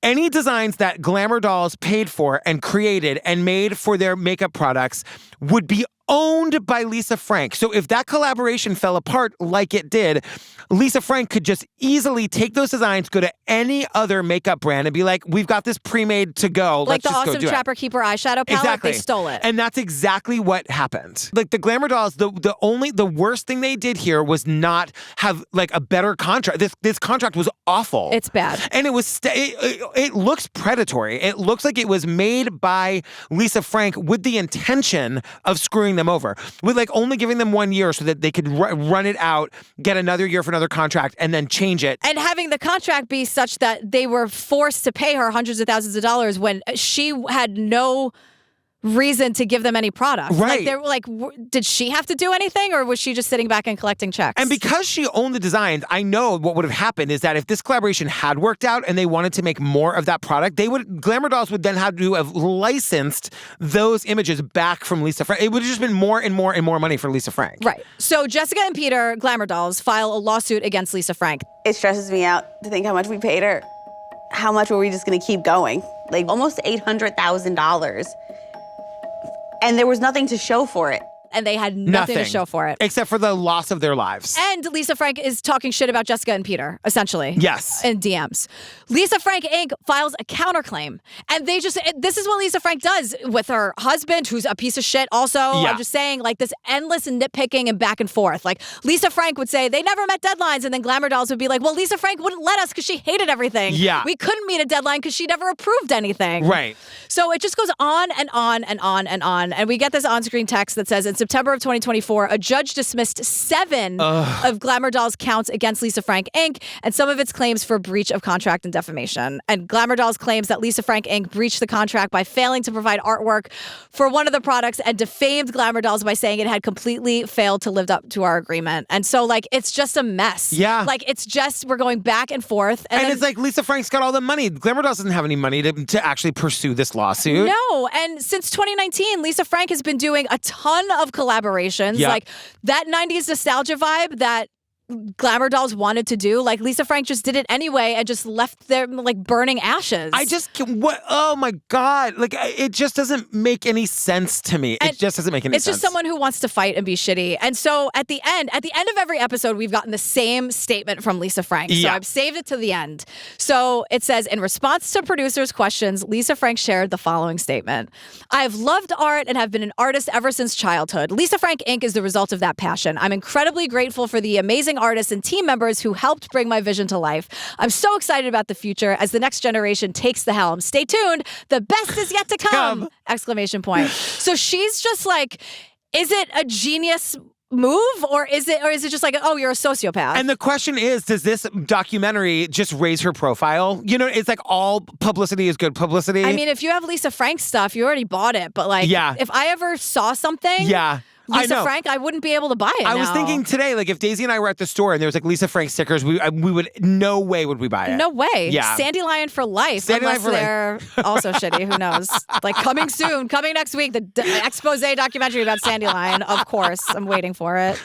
Speaker 2: any designs that Glamour Dolls paid for and created and made for their makeup products would be owned by Lisa Frank. So if that collaboration fell apart like it did, Lisa Frank could just easily take those designs, go to any other makeup brand and be like, we've got this pre-made to go.
Speaker 1: Like
Speaker 2: Let's
Speaker 1: the
Speaker 2: just go
Speaker 1: awesome
Speaker 2: do
Speaker 1: Trapper Keeper eyeshadow palette,
Speaker 2: Exactly.
Speaker 1: they stole it.
Speaker 2: And that's exactly what happened. Like the Glamour Dolls, the worst thing they did here was not have like a better contract. This contract was awful.
Speaker 1: It's bad.
Speaker 2: And it was it looks predatory. It looks like it was made by Lisa Frank with the intention of screwing them over, with like only giving them 1 year so that they could run it out, get another year for another contract, and then change it.
Speaker 1: And having the contract be such that they were forced to pay her hundreds of thousands of dollars when she had no reason to give them any product.
Speaker 2: Right.
Speaker 1: Like they were like, did she have to do anything, or was she just sitting back and collecting checks?
Speaker 2: And because she owned the designs, I know what would have happened is that if this collaboration had worked out and they wanted to make more of that product, Glamour Dolls would then have to have licensed those images back from Lisa Frank. It would have just been more and more and more money for Lisa Frank.
Speaker 1: Right. So Jessica and Peter, Glamour Dolls, file a lawsuit against Lisa Frank.
Speaker 12: It stresses me out to think how much we paid her. How much were we just gonna keep going? Like almost $800,000. And there was nothing to show for it.
Speaker 1: And they had nothing to show for it.
Speaker 2: Except for the loss of their lives.
Speaker 1: And Lisa Frank is talking shit about Jessica and Peter, essentially.
Speaker 2: Yes.
Speaker 1: In DMs. Lisa Frank Inc. files a counterclaim. And this is what Lisa Frank does with her husband, who's a piece of shit also.
Speaker 2: Yeah.
Speaker 1: I'm just saying, like, this endless nitpicking and back and forth. Like, Lisa Frank would say, they never met deadlines. And then Glamour Dolls would be like, well, Lisa Frank wouldn't let us because she hated everything.
Speaker 2: Yeah.
Speaker 1: We couldn't meet a deadline because she never approved anything.
Speaker 2: Right.
Speaker 1: So it just goes on and on and on and on. And we get this on-screen text that says, in September of 2024, a judge dismissed 7 of Glamour Dolls' counts against Lisa Frank Inc. and some of its claims for breach of contract and defamation. And Glamour Dolls claims that Lisa Frank Inc. breached the contract by failing to provide artwork for one of the products and defamed Glamour Dolls by saying it had completely failed to live up to our agreement. And so, like, it's just a mess.
Speaker 2: Yeah.
Speaker 1: Like, it's just, we're going back and forth.
Speaker 2: And it's like Lisa Frank's got all the money. Glamour Dolls doesn't have any money to actually pursue this lawsuit.
Speaker 1: No. And since 2019, Lisa Frank has been doing a ton of collaborations.
Speaker 2: Yeah.
Speaker 1: Like that 90s nostalgia vibe that Glamour Dolls wanted to do. Like Lisa Frank just did it anyway and just left them like burning ashes.
Speaker 2: Oh my God. Like it just doesn't make any sense to me. It just doesn't make any sense.
Speaker 1: It's just someone who wants to fight and be shitty. And so at the end of every episode, we've gotten the same statement from Lisa Frank. So I've saved it to the end. So it says, in response to producers' questions, Lisa Frank shared the following statement. I've loved art and have been an artist ever since childhood. Lisa Frank Inc. is the result of that passion. I'm incredibly grateful for the amazing artists and team members who helped bring my vision to life. I'm so excited about the future as the next generation takes the helm. Stay tuned. The best is yet to come! ! So she's just like, is it a genius move or is it just like, oh, you're a sociopath?
Speaker 2: And the question is, does this documentary just raise her profile? You know, it's like all publicity is good publicity.
Speaker 1: I mean, if you have Lisa Frank stuff, you already bought it. But like, if I ever saw something, Lisa Frank, I wouldn't be able to buy it.
Speaker 2: I was thinking today, like if Daisy and I were at the store and there was like Lisa Frank stickers, we would, no way would we buy it.
Speaker 1: No way.
Speaker 2: Yeah.
Speaker 1: Sandy Lion for life.
Speaker 2: Sandy
Speaker 1: unless they're also shitty. Who knows? Like coming soon, coming next week, the expose documentary about Sandy Lion. Of course, I'm waiting for it.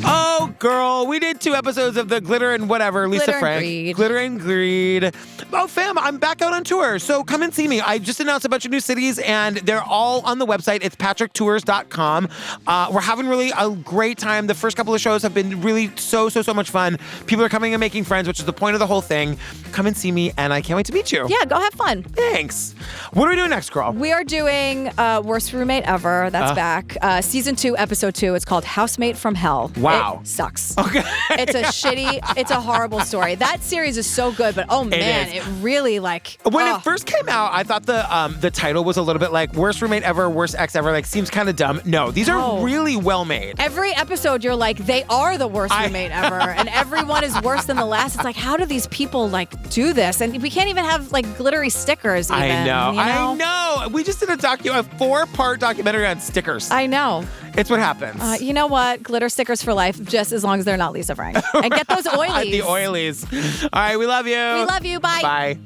Speaker 2: Oh Girl, we did 2 episodes of the Glitter and whatever, Lisa
Speaker 1: Glitter and
Speaker 2: Frank.
Speaker 1: Greed.
Speaker 2: Glitter and Greed. Oh, fam, I'm back out on tour, so come and see me. I just announced a bunch of new cities, and they're all on the website. It's patricktours.com. We're having really a great time. The first couple of shows have been really so much fun. People are coming and making friends, which is the point of the whole thing. Come and see me, and I can't wait to meet you.
Speaker 1: Yeah, go have fun.
Speaker 2: Thanks. What are we doing next, girl?
Speaker 1: We are doing Worst Roommate Ever. That's back. Season 2, episode 2. It's called Housemate from Hell.
Speaker 2: Wow.
Speaker 1: It sucks.
Speaker 2: Okay.
Speaker 1: It's a horrible story. That series is so good, but oh man, it really like.
Speaker 2: When it first came out, I thought the title was a little bit like Worst Roommate Ever, Worst Ex Ever. Like, seems kind of dumb. No, these are really well made.
Speaker 1: Every episode, you're like, they are the worst roommate ever, and everyone is worse than the last. It's like, how do these people like do this? And we can't even have like glittery stickers. Even,
Speaker 2: I know.
Speaker 1: you know?
Speaker 2: I know. We just did a 4-part documentary on stickers.
Speaker 1: I know.
Speaker 2: It's what happens.
Speaker 1: You know what? Glitter stickers for life, just as long as they're not Lisa Frank. And get those oilies.
Speaker 2: The oilies. All right, we love you.
Speaker 1: We love you. Bye.
Speaker 2: Bye.